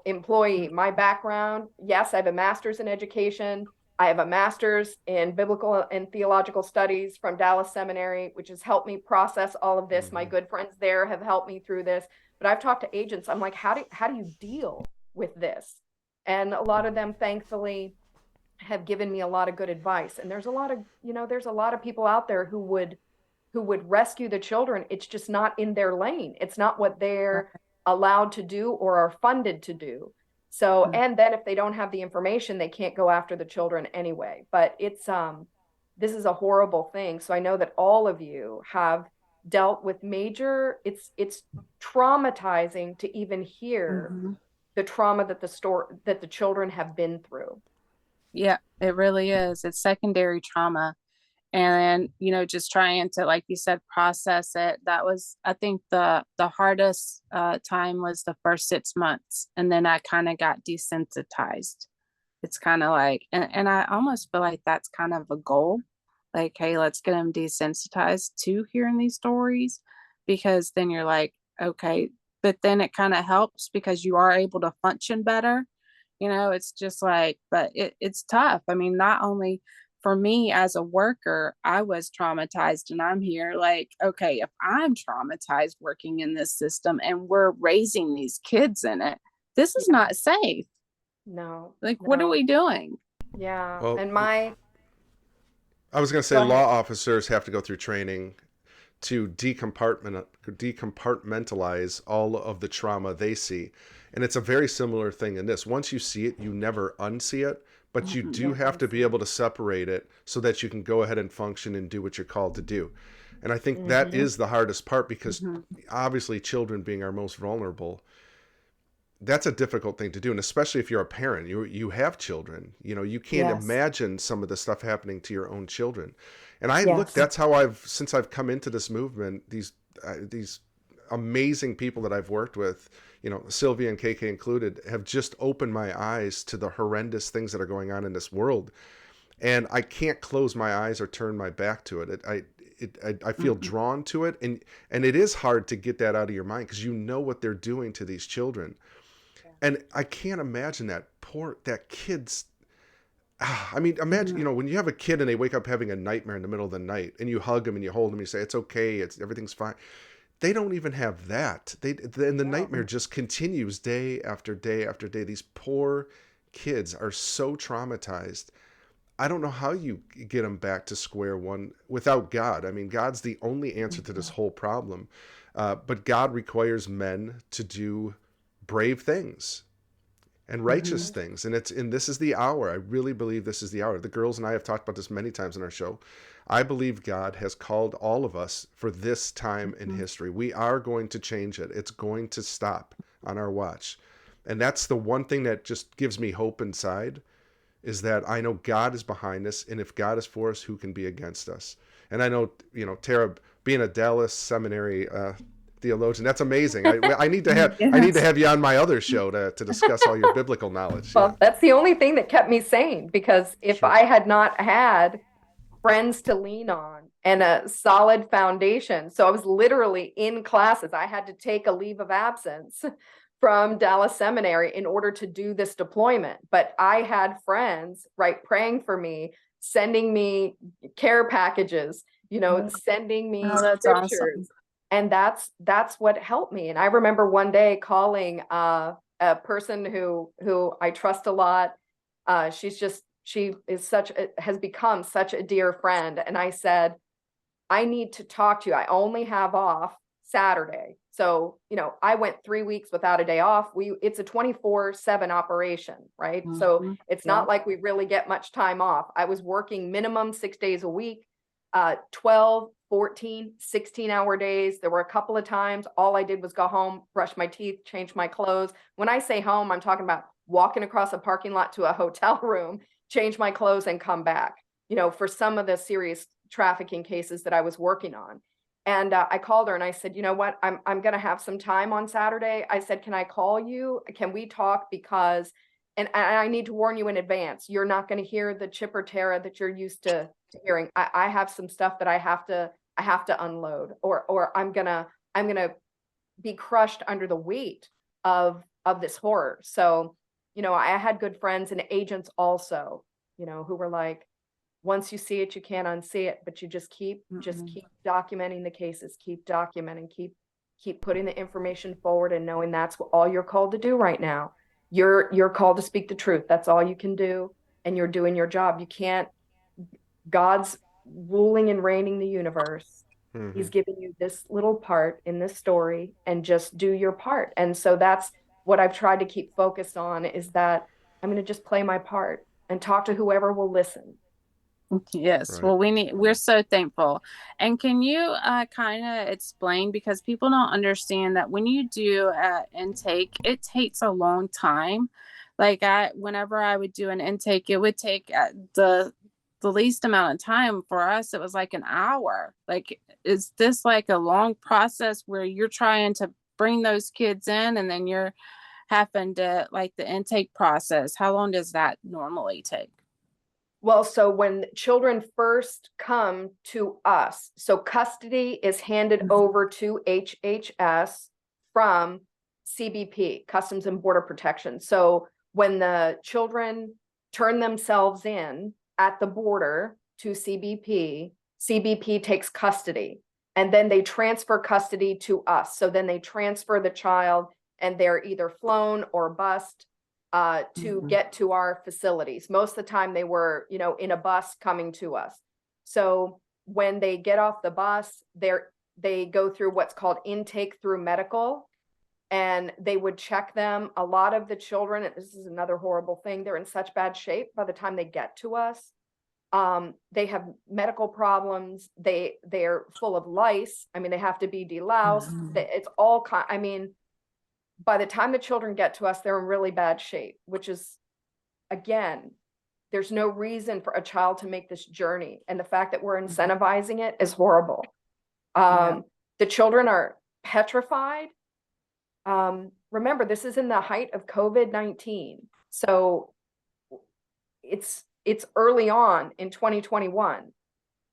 D: employee. My background, yes, I have a master's in education. I have a master's in biblical and theological studies from Dallas Seminary, which has helped me process all of this. My good friends there have helped me through this. But I've talked to agents. I'm like, how do you deal with this? And a lot of them, thankfully, have given me a lot of good advice. And there's a lot of people out there who would rescue the children. It's just not in their lane. It's not what they're allowed to do or are funded to do. So, and then if they don't have the information, they can't go after the children anyway. But it's, this is a horrible thing. So I know that all of you have dealt with it's traumatizing to even hear the trauma that the children have been through.
A: Yeah, it really is. It's secondary trauma. And, just trying to, like you said, process it. That was, I think the hardest time was the first 6 months. And then I kind of got desensitized. It's kind of like, and I almost feel like that's kind of a goal. Like, hey, let's get them desensitized to hearing these stories, because then you're like, okay, but then it kind of helps because you are able to function better. It's just like, but it's tough. I mean, not only for me as a worker, I was traumatized, and I'm here like, okay, if I'm traumatized working in this system and we're raising these kids in it, this is not safe.
D: No.
A: What are we doing?
D: Yeah.
C: Well,
D: And
C: I was going to say law officers have to go through training to decompartmentalize all of the trauma they see. And it's a very similar thing in this. Once you see it, you never unsee it. But you do have to be able to separate it so that you can go ahead and function and do what you're called to do. And I think that is the hardest part, because obviously children being our most vulnerable, that's a difficult thing to do. And especially if you're a parent, you have children, you can't imagine some of the stuff happening to your own children. And that's how since I've come into this movement, these amazing people that I've worked with, Sylvia and KK included, have just opened my eyes to the horrendous things that are going on in this world. And I can't close my eyes or turn my back to it. I feel drawn to it. And it is hard to get that out of your mind, because what they're doing to these children. And I can't imagine that kid's, I mean, imagine, you know, when you have a kid and they wake up having a nightmare in the middle of the night and you hug them and you hold them and you say, it's okay. Everything's fine. They don't even have that. And the nightmare just continues day after day after day. These poor kids are so traumatized. I don't know how you get them back to square one without God. I mean, God's the only answer to this whole problem. But God requires men to do brave things and righteous things. And this is the hour. I really believe this is the hour. The girls and I have talked about this many times in our show. I believe God has called all of us for this time in history. We are going to change it. It's going to stop on our watch. And that's the one thing that just gives me hope inside, is that I know God is behind us. And if God is for us, who can be against us? And I know, you know, Tara, being a Dallas seminary theologian, that's amazing. I need to have I need to have you on my other show to discuss all your biblical knowledge.
D: Well, that's the only thing that kept me sane, because if
C: Sure.
D: I had not had friends to lean on and a solid foundation. So I was literally in classes. I had to take a leave of absence from Dallas Seminary in order to do this deployment. But I had friends, right, praying for me, sending me care packages, you know, sending me
A: that's
D: scriptures.
A: awesome.
D: And that's what helped me. And I remember one day calling a person who I trust a lot. She has become such a dear friend. And I said, I need to talk to you. I only have off Saturday. So, you know, I went 3 weeks without a day off. It's a 24/7 operation, right? So it's not like we really get much time off. I was working minimum 6 days a week, 12, 14, 16-hour days. There were a couple of times all I did was go home, brush my teeth, change my clothes. When I say home, I'm talking about walking across a parking lot to a hotel room, change my clothes and come back, you know, for some of the serious trafficking cases that I was working on. And I called her and I said, you know what, I'm going to have some time on Saturday. I said, can I call you? Can we talk? Because, and I need to warn you in advance, you're not going to hear the chipper Tara that you're used to hearing. I have some stuff that I have to unload, or I'm going to be crushed under the weight of this horror. So, you know, I had good friends and agents also, you know, who were like, once you see it, you can't unsee it, but you just keep documenting the cases, keep documenting, keep putting the information forward, and knowing that's all you're called to do right now. You're called to speak the truth. That's all you can do. And you're doing your job. You can't, God's ruling and reigning the universe. He's giving you this little part in this story, and just do your part. And so that's what I've tried to keep focused on, is that I'm going to just play my part and talk to whoever will listen.
A: Yes.
C: Right.
A: Well, we're so thankful. And can you kind of explain, because people don't understand that when you do intake, it takes a long time. Like whenever I would do an intake, it would take the least amount of time. For us, it was like an hour. Like, is this like a long process where you're trying to bring those kids in, and then you're having to, like, the intake process? How long does that normally take?
D: Well, so when children first come to us, so custody is handed over to HHS from CBP, Customs and Border Protection. So when the children turn themselves in at the border to CBP, CBP takes custody, and then they transfer custody to us. So then they transfer the child, and they're either flown or bused to get to our facilities. Most of the time they were, you know, in a bus coming to us. So when they get off the bus, they go through what's called intake through medical, and they would check them. A lot of the children, and this is another horrible thing, they're in such bad shape by the time they get to us. They have medical problems. They're full of lice. I mean, they have to be deloused. It's all I mean, by the time the children get to us, they're in really bad shape, which is, again, there's no reason for a child to make this journey. And the fact that we're incentivizing it is horrible. The children are petrified. Remember, this is in the height of COVID-19. So it's early on in 2021.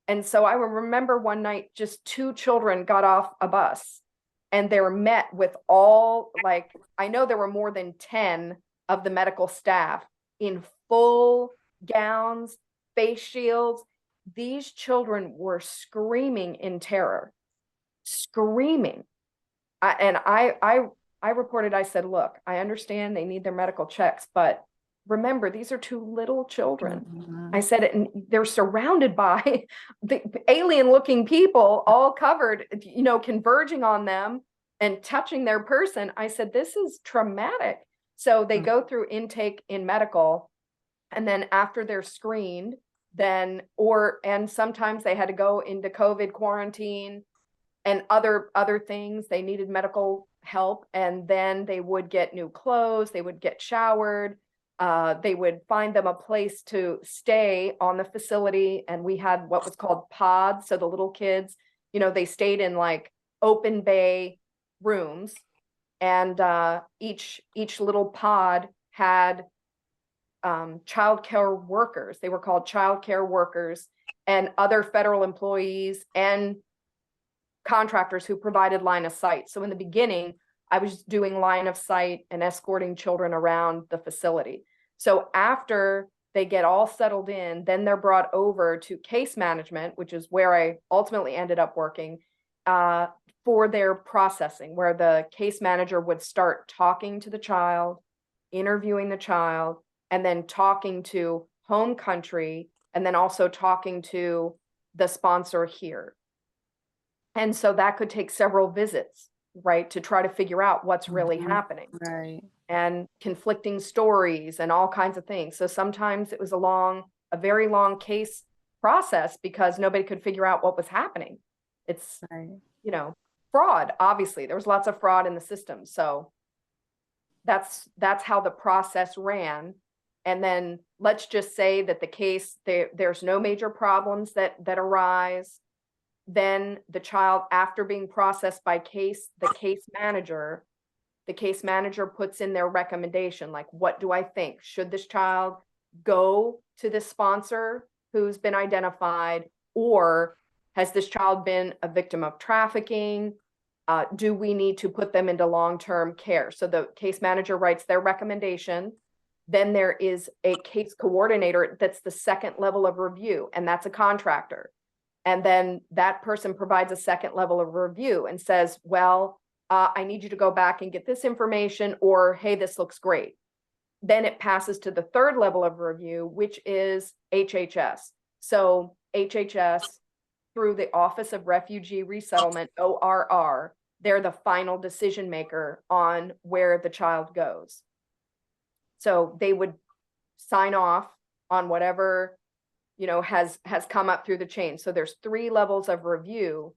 D: And so I remember one night, just 2 children got off a bus, and they were met with all, like, I know there were more than 10 of the medical staff in full gowns, face shields. These children were screaming in terror, screaming. I reported, I said, look, I understand they need their medical checks, but remember, these are two little children.
A: Mhm.
D: I said, and they're surrounded by the alien looking people, all covered, you know, converging on them and touching their person. I said, this is traumatic. So they go through intake in medical, and then after they're screened, and sometimes they had to go into COVID quarantine and other things. They needed medical help, and then they would get new clothes, they would get showered, they would find them a place to stay on the facility. And we had what was called pods. So the little kids, you know, they stayed in like open bay rooms, and each little pod had childcare workers. They were called childcare workers, and other federal employees and contractors who provided line of sight. So in the beginning, I was doing line of sight and escorting children around the facility. So after they get all settled in, then they're brought over to case management, which is where I ultimately ended up working, for their processing, where the case manager would start talking to the child, interviewing the child, and then talking to home country, and then also talking to the sponsor here. And so that could take several visits, right, to try to figure out what's really happening.
A: Right.
D: And conflicting stories and all kinds of things. So sometimes it was a very long case process because nobody could figure out what was happening. It's,
A: Right.
D: you know, fraud. Obviously, there was lots of fraud in the system. So that's how the process ran. And then let's just say that the case, there's no major problems that arise. Then the child, after being processed by the case manager puts in their recommendation, like, what do I think? Should this child go to this sponsor who's been identified, or has this child been a victim of trafficking? Do we need to put them into long-term care? So the case manager writes their recommendation. Then there is a case coordinator that's the second level of review, and that's a contractor. And then that person provides a second level of review and says, well, I need you to go back and get this information, or, hey, this looks great. Then it passes to the third level of review, which is HHS. So HHS, through the Office of Refugee Resettlement, ORR, they're the final decision maker on where the child goes. So they would sign off on whatever, you know, has come up through the chain. So there's 3 levels of review.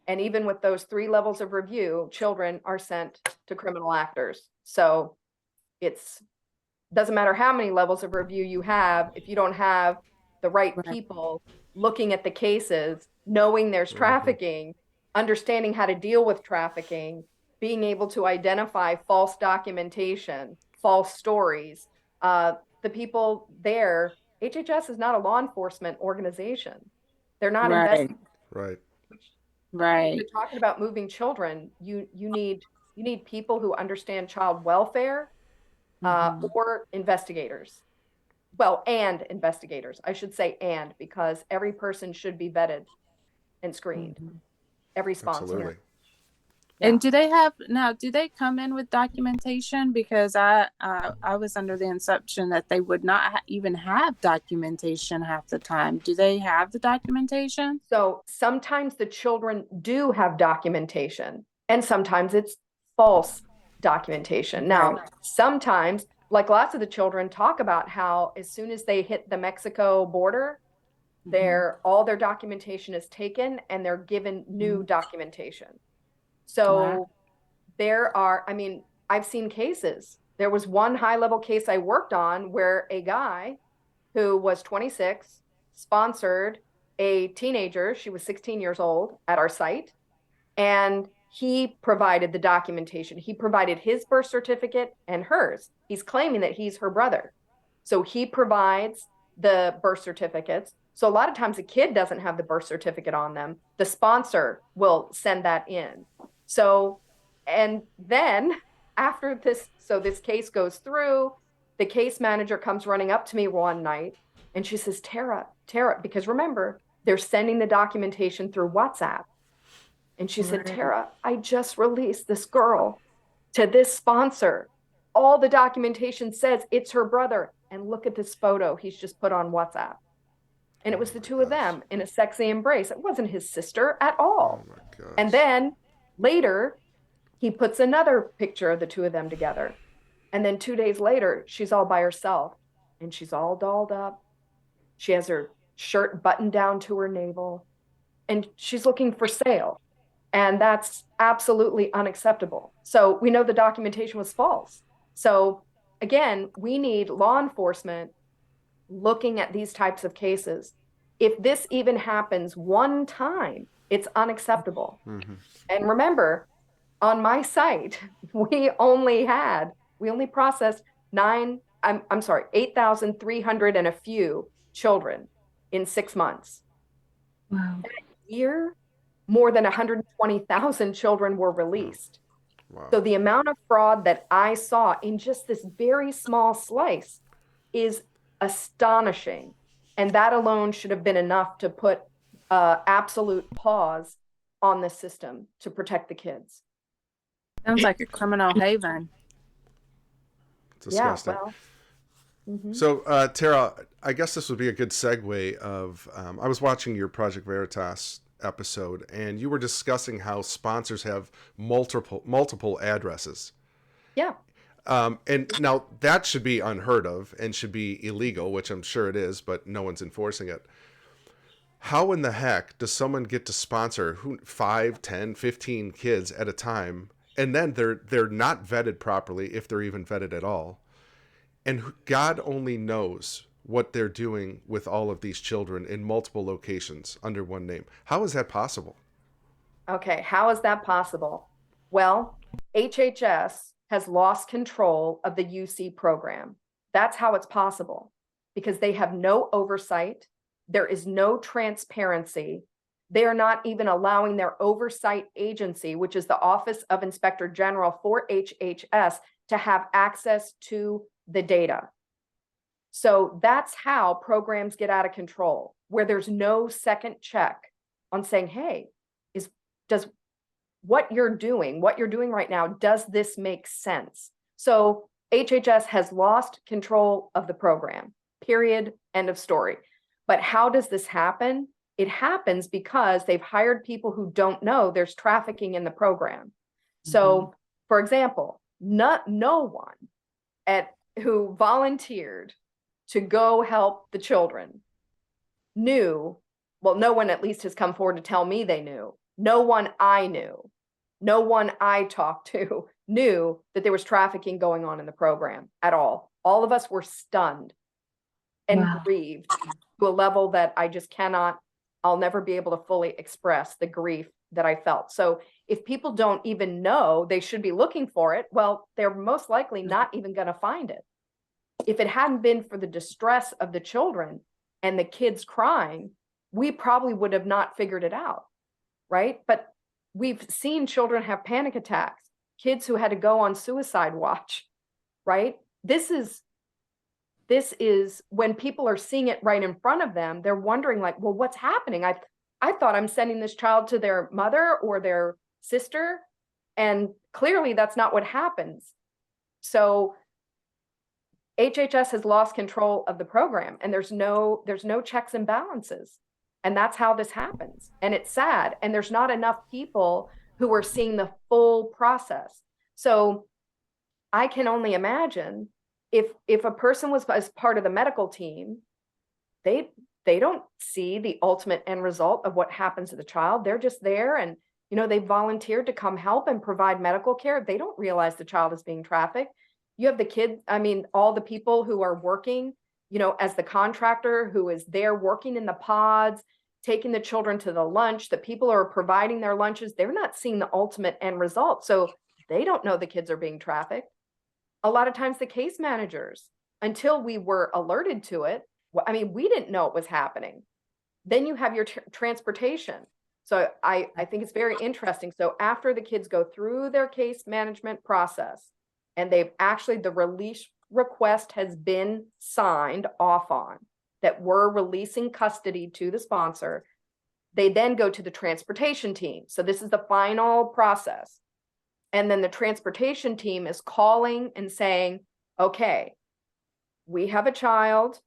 D: And even with those 3 levels of review, children are sent to criminal actors. So it's doesn't matter how many levels of review you have, if you don't have the right people looking at the cases, knowing there's trafficking, understanding how to deal with trafficking, being able to identify false documentation, false stories. The people there, HHS is not a law enforcement organization. They're not investigating.
C: Right.
A: Right.
D: You're talking about moving children. You need people who understand child welfare, or investigators. Well, and investigators, I should say, and, because every person should be vetted and screened. Every sponsor.
C: Absolutely.
A: And do they come in with documentation? Because I was under the assumption that they would not even have documentation half the time. Do they have the documentation?
D: So sometimes the children do have documentation, and sometimes it's false documentation. Now, sometimes, like, lots of the children talk about how as soon as they hit the Mexico border, all their documentation is taken and they're given new documentation. So I've seen cases. There was one high-level case I worked on where a guy who was 26 sponsored a teenager. She was 16 years old at our site, and he provided the documentation. He provided his birth certificate and hers. He's claiming that he's her brother. So he provides the birth certificates. So a lot of times a kid doesn't have the birth certificate on them. The sponsor will send that in. So, and then after this, so this case goes through, the case manager comes running up to me one night And she says, Tara, because remember, they're sending the documentation through WhatsApp. And she said, Tara, I just released this girl to this sponsor. All the documentation says it's her brother. And look at this photo he's just put on WhatsApp. And it was the two of them in a sexy embrace. It wasn't his sister at all.
C: Oh my gosh.
D: And then later, he puts another picture of the two of them together. And then 2 days later, she's all by herself and she's all dolled up. She has her shirt buttoned down to her navel and she's looking for sale. And that's absolutely unacceptable. So we know the documentation was false. So again, we need law enforcement looking at these types of cases. If this even happens one time, it's unacceptable. Mm-hmm. And remember, on my site, we only processed 8,300 and a few children in 6 months.
A: Wow.
D: That year, more than 120,000 children were released.
C: Wow.
D: So the amount of fraud that I saw in just this very small slice is astonishing. And that alone should have been enough to put absolute pause on the system to protect the kids.
A: Sounds like a criminal haven.
C: Disgusting.
D: Yeah, well. Mm-hmm.
C: So, Tara, I guess this would be a good segue of, I was watching your Project Veritas episode and you were discussing how sponsors have multiple addresses.
D: Yeah.
C: And now that should be unheard of and should be illegal, which I'm sure it is, but no one's enforcing it. How in the heck does someone get to sponsor 5, 10, 15 kids at a time? And then they're not vetted properly, if they're even vetted at all. And God only knows what they're doing with all of these children in multiple locations under one name. How is that possible?
D: Okay, how is that possible? Well, HHS has lost control of the UC program. That's how it's possible, because they have no oversight. There is no transparency. They are not even allowing their oversight agency, which is the Office of Inspector General for HHS, to have access to the data. So that's how programs get out of control, where there's no second check on saying, hey, does what you're doing right now, does this make sense? So HHS has lost control of the program, period, end of story. But how does this happen? It happens because they've hired people who don't know there's trafficking in the program. Mm-hmm. So, for example, no one who volunteered to go help the children no one at least has come forward to tell me they knew. No one I knew, no one I talked to knew that there was trafficking going on in the program at all. All of us were stunned and grieved to a level that I just I'll never be able to fully express the grief that I felt. So if people don't even know they should be looking for it, well, they're most likely not even going to find it. If it hadn't been for the distress of the children and the kids crying, we probably would have not figured it out, right? But we've seen children have panic attacks, kids who had to go on suicide watch, right? This is when people are seeing it right in front of them, they're wondering like, well, what's happening? I thought I'm sending this child to their mother or their sister, and clearly that's not what happens. So HHS has lost control of the program, and there's no checks and balances. And that's how this happens. And it's sad. And there's not enough people who are seeing the full process. So I can only imagine if a person was as part of the medical team, they don't see the ultimate end result of what happens to the child. They're just there and, they volunteered to come help and provide medical care. They don't realize the child is being trafficked. You have the kids, all the people who are working, as the contractor who is there working in the pods, taking the children to the lunch, the people who are providing their lunches, they're not seeing the ultimate end result. So they don't know the kids are being trafficked. A lot of times the case managers, until we were alerted to it, we didn't know it was happening. Then you have your transportation. So I think it's very interesting. So after the kids go through their case management process and the release request has been signed off on, that we're releasing custody to the sponsor. They then go to the transportation team. So this is the final process. And then the transportation team is calling and saying, okay, we have a child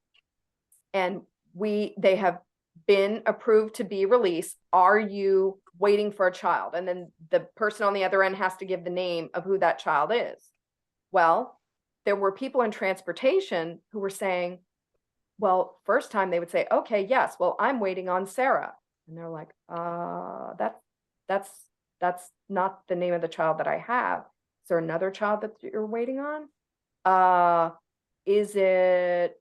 D: and they have been approved to be released. Are you waiting for a child? And then the person on the other end has to give the name of who that child is. Well, there were people in transportation who were saying, well, first time they would say, okay, yes, well, I'm waiting on Sarah. And they're like, that's not the name of the child that I have. Is there another child that you're waiting on? Is it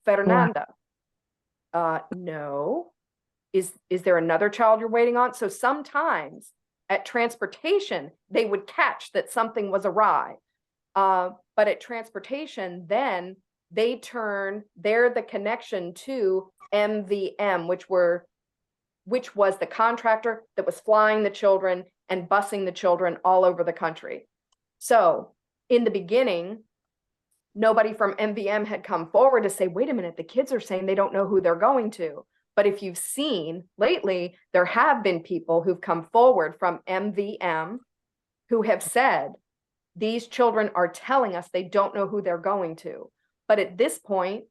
D: Fernanda? No. Is there another child you're waiting on? So sometimes at transportation, they would catch that something was awry. But at transportation, then they're the connection to MVM, which was the contractor that was flying the children and busing the children all over the country. So in the beginning, nobody from MVM had come forward to say, wait a minute, the kids are saying they don't know who they're going to. But if you've seen lately, there have been people who've come forward from MVM who have said, these children are telling us they don't know who they're going to. But at this point,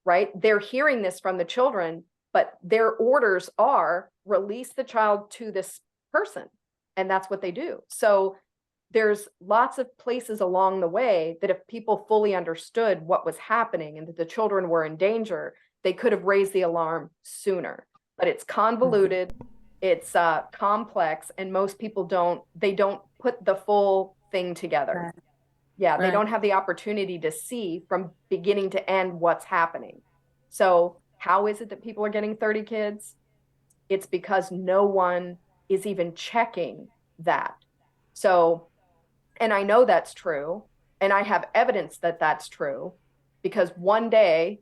D: right, they're hearing this from the children, but their orders are release the child to this person. And that's what they do. So there's lots of places along the way that if people fully understood what was happening and that the children were in danger, they could have raised the alarm sooner. But it's convoluted, it's complex, and most people don't put the full thing together. Yeah, they don't have the opportunity to see from beginning to end what's happening. So how is it that people are getting 30 kids? It's because no one is even checking that. So, and I know that's true, and I have evidence that that's true, because one day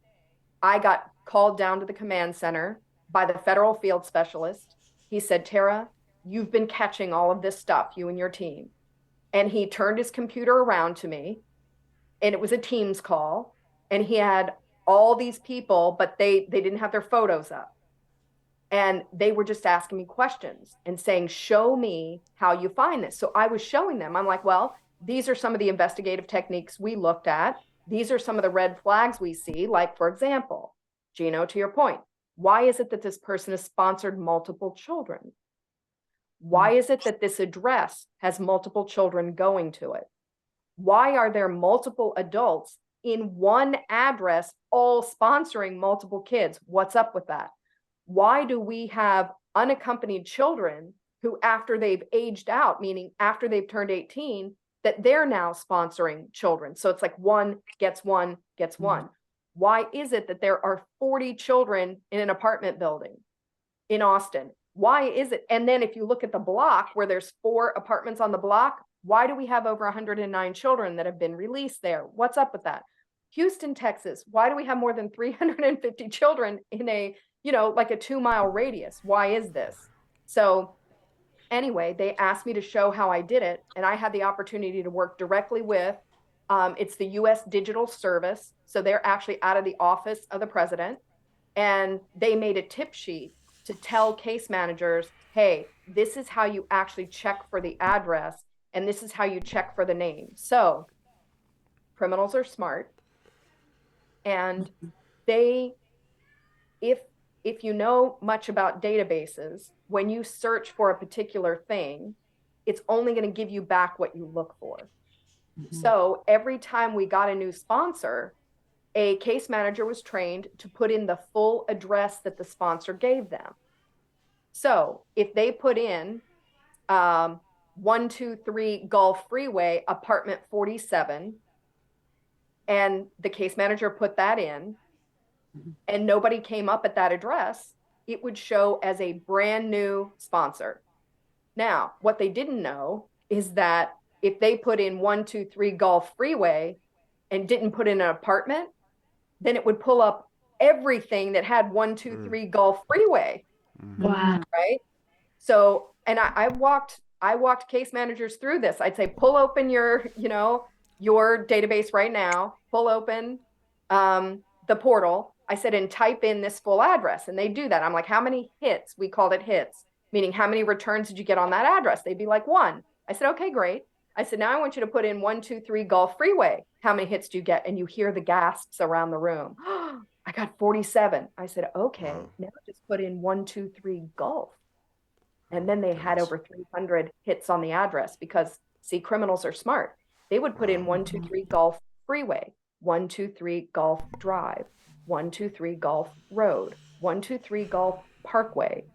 D: I got called down to the command center by the federal field specialist. He said, Tara, you've been catching all of this stuff, you and your team. And he turned his computer around to me, and it was a Teams call, and he had all these people, but they didn't have their photos up. And they were just asking me questions and saying, show me how you find this. So I was showing them. I'm like, well, these are some of the investigative techniques we looked at. These are some of the red flags we see. Like, for example, Gino, to your point, why is it that this person has sponsored multiple children? Why is it that this address has multiple children going to it? Why are there multiple adults in one address all sponsoring multiple kids? What's up with that? Why do we have unaccompanied children who, after they've aged out, meaning after they've turned 18, that they're now sponsoring children? So it's like one gets one, gets one. Why is it that there are 40 children in an apartment building in Austin? Why is it? And then if you look at the block where there's 4 apartments on the block, why do we have over 109 children that have been released there? What's up with that? Houston, Texas, why do we have more than 350 children in a, like a 2-mile radius? Why is this? So anyway, they asked me to show how I did it. And I had the opportunity to work directly with, it's the US Digital Service. So they're actually out of the office of the president. And they made a tip sheet to tell case managers, hey, this is how you actually check for the address, and this is how you check for the name. So criminals are smart, and if you know much about databases, when you search for a particular thing, it's only going to give you back what you look for. So every time we got a new sponsor, a case manager was trained to put in the full address that the sponsor gave them. So if they put in 123 Gulf Freeway, apartment 47, and the case manager put that in, and nobody came up at that address, it would show as a brand new sponsor. Now, what they didn't know is that if they put in 123 Gulf Freeway and didn't put in an apartment, then it would pull up everything that had 123 Gulf Freeway.
E: Wow.
D: Right. So, and I walked case managers through this. I'd say, pull open your database right now, pull open the portal, I said, and type in this full address. And they do that. I'm like, how many hits? We called it hits, meaning how many returns did you get on that address? They'd be like, 1. I said, okay, great. I said, now I want you to put in 123 Gulf Freeway. How many hits do you get? And you hear the gasps around the room. I got 47. I said, okay,
C: Wow.
D: now just put in 123 Gulf. And then they had over 300 hits on the address because, see, criminals are smart. They would put in 123 Gulf Freeway, 123 Gulf Drive, 123 Gulf Road, 123 Gulf Parkway.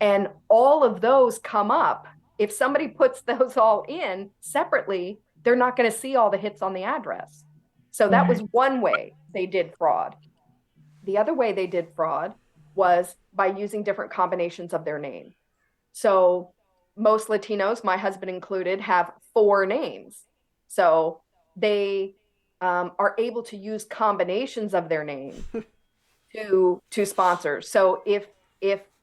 D: And all of those come up. If somebody puts those all in separately, they're not going to see all the hits on the address. So that was one way they did fraud. The other way they did fraud was by using different combinations of their name. So most Latinos, my husband included, have 4 names. So they are able to use combinations of their name to sponsors. So if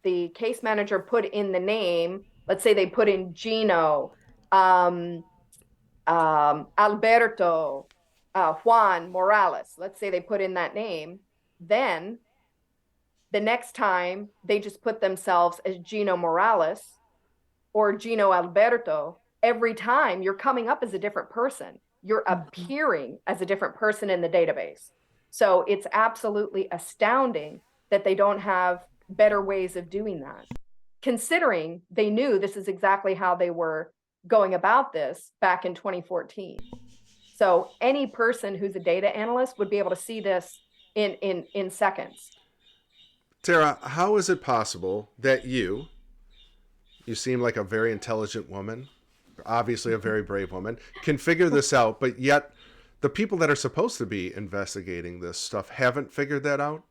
D: the case manager put in the name, let's say they put in Gino, Alberto, Juan Morales, let's say they put in that name, then the next time they just put themselves as Gino Morales or Gino Alberto. Every time you're coming up as a different person, you're appearing as a different person in the database. So it's absolutely astounding that they don't have better ways of doing that, considering they knew this is exactly how they were going about this back in 2014. So any person who's a data analyst would be able to see this in seconds.
C: Tara, how is it possible that you seem like a very intelligent woman, obviously a very brave woman, can figure this out, but yet the people that are supposed to be investigating this stuff haven't figured that out?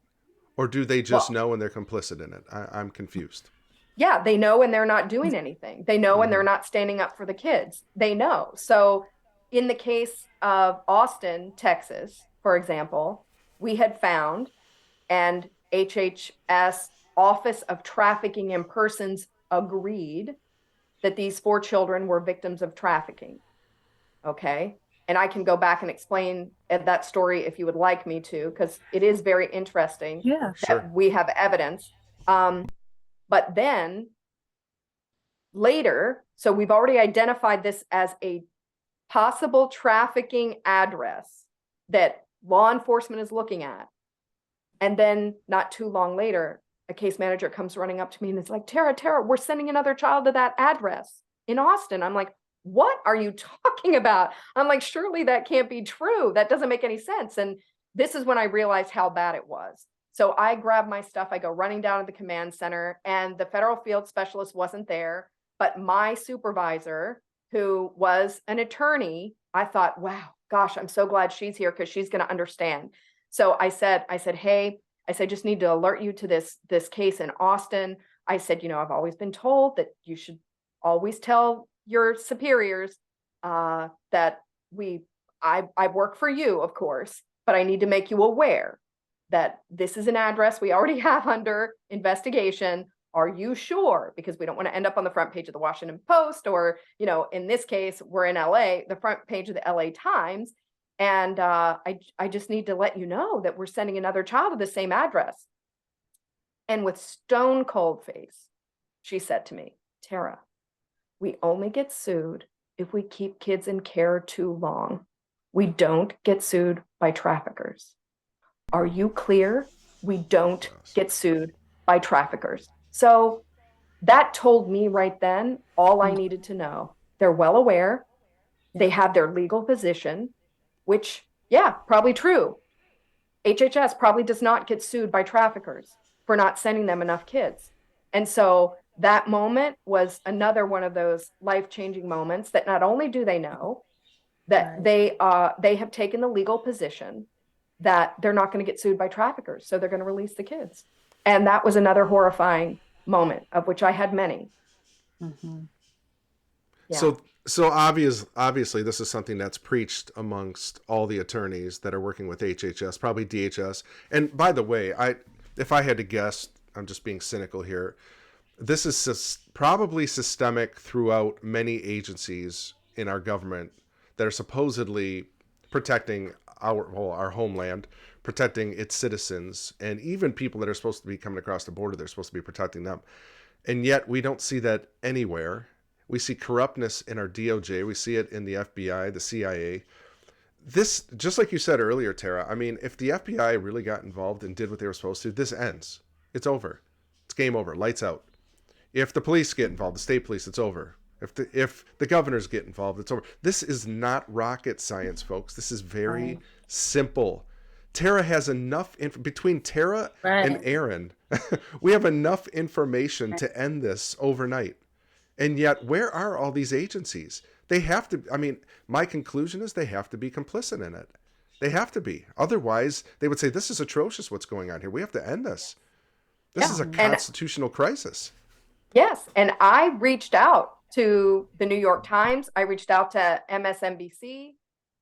C: Or do they just know and they're complicit in it? I'm confused.
D: Yeah, they know and they're not doing anything. They know and they're not standing up for the kids. They know. So in the case of Austin, Texas, for example, we had found, and HHS Office of Trafficking in Persons agreed that these 4 children were victims of trafficking. Okay. And I can go back and explain that story if you would like me to, because it is very interesting that we have evidence. But then later, so we've already identified this as a possible trafficking address that law enforcement is looking at. And then not too long later, a case manager comes running up to me and is like, Tara, we're sending another child to that address in Austin. I'm like, what are you talking about? I'm like, surely that can't be true. That doesn't make any sense. And this is when I realized how bad it was. So I grab my stuff, I go running down to the command center, and the federal field specialist wasn't there, but my supervisor, who was an attorney, I thought, wow, gosh, I'm so glad she's here because she's going to understand. So I said, hey, I said, just need to alert you to this case in Austin. I said, I've always been told that you should always tell your superiors that I work for you, of course, but I need to make you aware that this is an address we already have under investigation. Are you sure? Because we don't want to end up on the front page of the Washington Post, or, in this case, we're in LA, the front page of the LA Times. And I just need to let you know that we're sending another child to the same address. And with stone cold face, she said to me, Tara, we only get sued if we keep kids in care too long. We don't get sued by traffickers. Are you clear? We don't get sued by traffickers. So that told me right then all I needed to know. They're well aware. They have their legal position, which, yeah, probably true. HHS probably does not get sued by traffickers for not sending them enough kids. And so that moment was another one of those life-changing moments that not only do they know that they have taken the legal position that they're not going to get sued by traffickers, so they're going to release the kids. And that was another horrifying moment, of which I had many.
A: Mm-hmm.
C: Yeah. So obviously this is something that's preached amongst all the attorneys that are working with HHS, probably DHS. And by the way, if I had to guess, I'm just being cynical here, this is probably systemic throughout many agencies in our government that are supposedly protecting our homeland, protecting its citizens, and even people that are supposed to be coming across the border, they're supposed to be protecting them. And yet we don't see that anywhere. We see corruptness in our DOJ. We see it in the FBI, the CIA. This, just like you said earlier, Tara, I mean, if the FBI really got involved and did what they were supposed to, this ends. It's over. It's game over. Lights out. If the police get involved, the state police, it's over. If the governors get involved, it's over. This is not rocket science, folks. This is very simple. Tara has enough between Tara and Aaron, we have enough information to end this overnight. And yet, where are all these agencies? They have to, I mean, my conclusion is they have to be complicit in it. They have to be. Otherwise, they would say, this is atrocious what's going on here. We have to end this. This is a constitutional crisis.
D: Yes. And I reached out to the New York Times. I reached out to MSNBC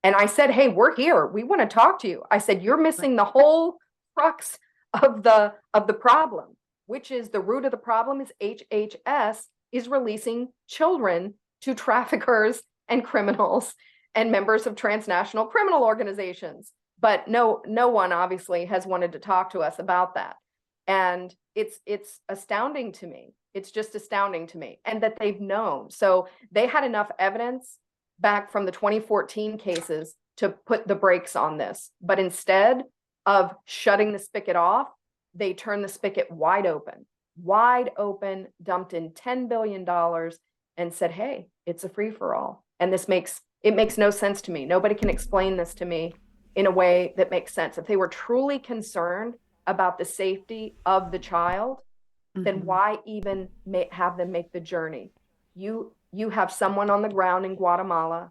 D: and I said, hey, we're here. We want to talk to you. I said, you're missing the whole crux of the problem, which is the root of the problem is HHS is releasing children to traffickers and criminals and members of transnational criminal organizations. But no one obviously has wanted to talk to us about that. And it's astounding to me. It's just astounding to me. And that they've known. So they had enough evidence back from the 2014 cases to put the brakes on this. But instead of shutting the spigot off, they turned the spigot wide open, dumped in $10 billion and said, hey, it's a free-for-all. And it makes no sense to me. Nobody can explain this to me in a way that makes sense. If they were truly concerned about the safety of the child, then why even have them make the journey? You have someone on the ground in Guatemala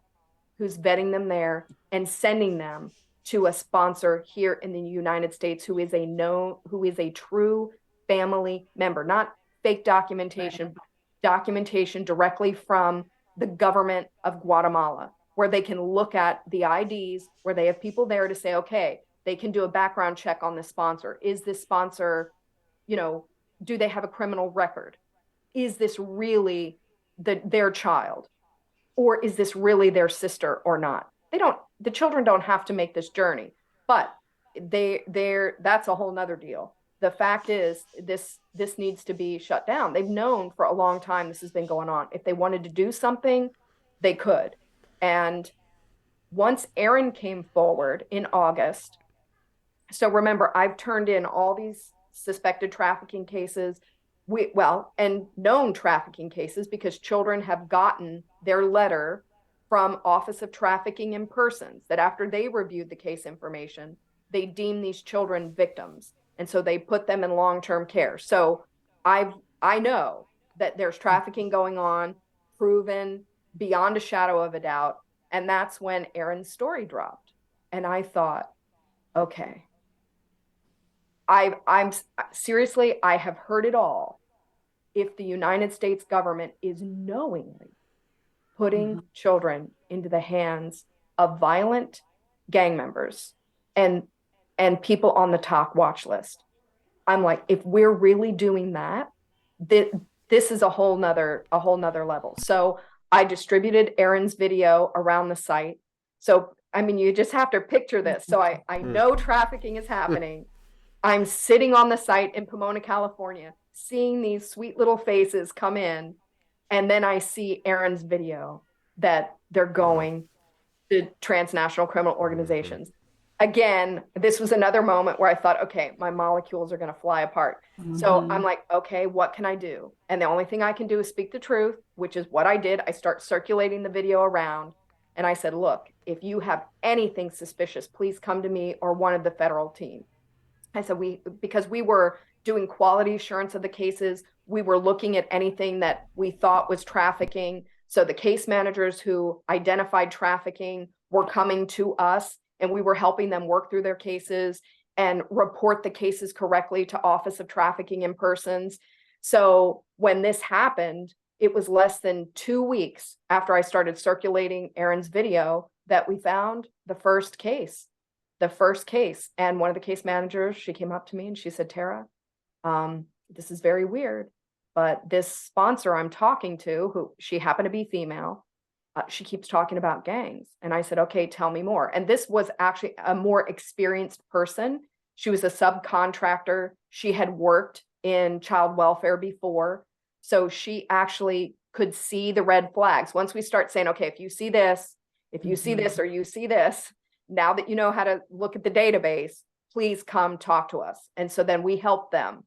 D: who's vetting them there and sending them to a sponsor here in the United States who is a true family member, not fake documentation, documentation directly from the government of Guatemala, where they can look at the IDs, where they have people there to say, okay, they can do a background check on the sponsor. Is this sponsor, do they have a criminal record? Is this really their child? Or is this really their sister or not? The children don't have to make this journey, but that's a whole nother deal. The fact is this needs to be shut down. They've known for a long time this has been going on. If they wanted to do something, they could. And once Aaron came forward in August, so remember, I've turned in all these suspected trafficking cases, and known trafficking cases because children have gotten their letter from Office of Trafficking in Persons that after they reviewed the case information, they deem these children victims. And so they put them in long-term care. So I know that there's trafficking going on, proven beyond a shadow of a doubt. And that's when Aaron's story dropped. And I thought, okay, I'm seriously, I have heard it all. If the United States government is knowingly putting children into the hands of violent gang members and people on the TOC watch list, I'm like, if we're really doing that, this is a whole nother level. So I distributed Aaron's video around the site. So, I mean, you just have to picture this. So I know trafficking is happening. I'm sitting on the site in Pomona, California, seeing these sweet little faces come in. And then I see Aaron's video that they're going to transnational criminal organizations. Again, this was another moment where I thought, okay, my molecules are going to fly apart. So I'm like, okay, what can I do? And the only thing I can do is speak the truth, which is what I did. I start circulating the video around. And I said, look, if you have anything suspicious, please come to me or one of the federal team. I said, because we were doing quality assurance of the cases, we were looking at anything that we thought was trafficking. So the case managers who identified trafficking were coming to us and we were helping them work through their cases and report the cases correctly to Office of Trafficking in Persons. So when this happened, it was less than 2 weeks after I started circulating Aaron's video that we found the first case. And one of the case managers, she came up to me and she said, Tara, this is very weird, but this sponsor I'm talking to, who she happened to be female, she keeps talking about gangs. And I said, okay, tell me more. And this was actually a more experienced person. She was a subcontractor. She had worked in child welfare before. So she actually could see the red flags. Once we start saying, okay, if you see this, if you see this, or you see this, now that you know how to look at the database, please come talk to us. And so then we help them,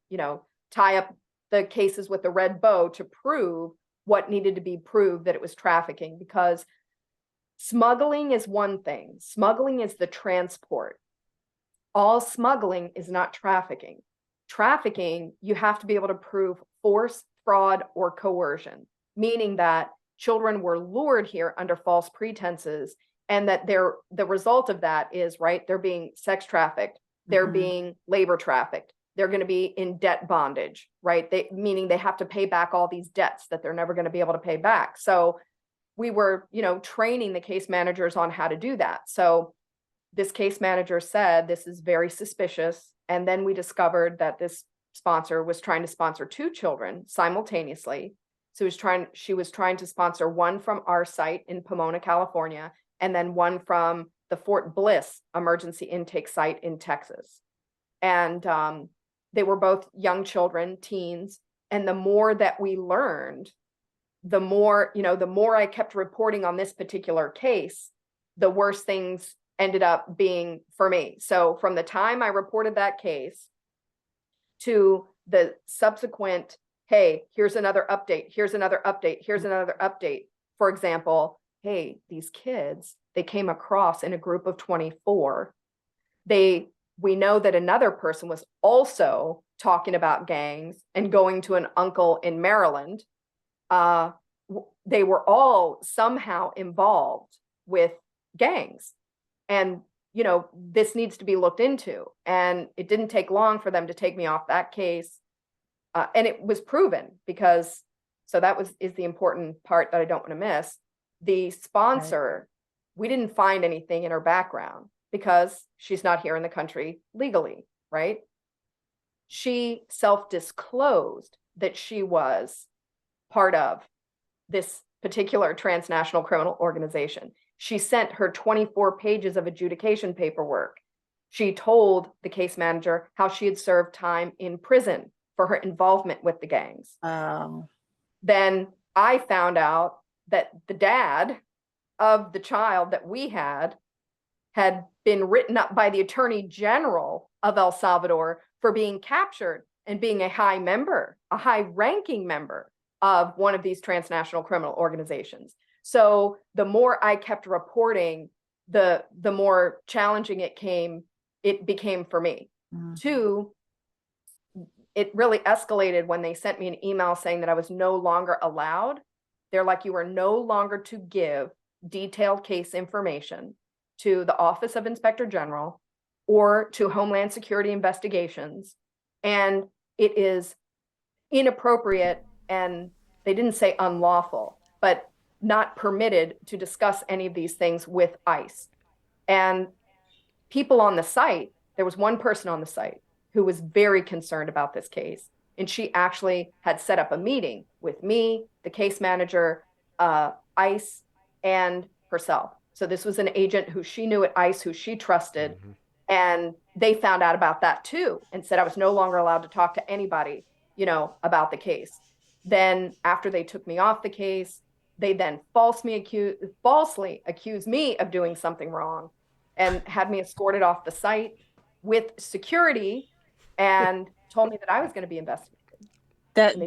D: tie up the cases with a red bow to prove what needed to be proved that it was trafficking, because smuggling is one thing. Smuggling is the transport. All smuggling is not trafficking. Trafficking, you have to be able to prove force, fraud, or coercion, meaning that children were lured here under false pretenses, and that the result of that is, right, they're being sex trafficked, they're being labor trafficked, they're going to be in debt bondage, right? Meaning they have to pay back all these debts that they're never going to be able to pay back. So we were, training the case managers on how to do that. So this case manager said, this is very suspicious. And then we discovered that this sponsor was trying to sponsor 2 children simultaneously. So she was trying to sponsor one from our site in Pomona, California, and then one from the Fort Bliss emergency intake site in Texas. And they were both young children, teens. And the more that we learned, the more I kept reporting on this particular case, the worse things ended up being for me. So from the time I reported that case to the subsequent, hey, here's another update, here's another update, here's another update. For example, hey, these kids, they came across in a group of 24. We know that another person was also talking about gangs and going to an uncle in Maryland. They were all somehow involved with gangs. And, this needs to be looked into. And it didn't take long for them to take me off that case. And it was proven because, so that is the important part that I don't want to miss. The sponsor, we didn't find anything in her background because she's not here in the country legally, right? She self-disclosed that she was part of this particular transnational criminal organization. She sent her 24 pages of adjudication paperwork. She told the case manager how she had served time in prison for her involvement with the gangs. Then I found out that the dad of the child that we had been written up by the Attorney General of El Salvador for being captured and being a high-ranking member of one of these transnational criminal organizations. So the more I kept reporting, the more challenging it became for me. 2, it really escalated when they sent me an email saying that I was no longer allowed. They're like, you are no longer to give detailed case information to the Office of Inspector General or to Homeland Security Investigations. And it is inappropriate, and they didn't say unlawful, but not permitted to discuss any of these things with ICE. And people on the site, there was one person on the site who was very concerned about this case. And she actually had set up a meeting with me, the case manager, ICE, and herself. So this was an agent who she knew at ICE, who she trusted. And they found out about that too, and said I was no longer allowed to talk to anybody, about the case. Then after they took me off the case, they then falsely accused me of doing something wrong and had me escorted off the site with security and told me that I was going to be investigated.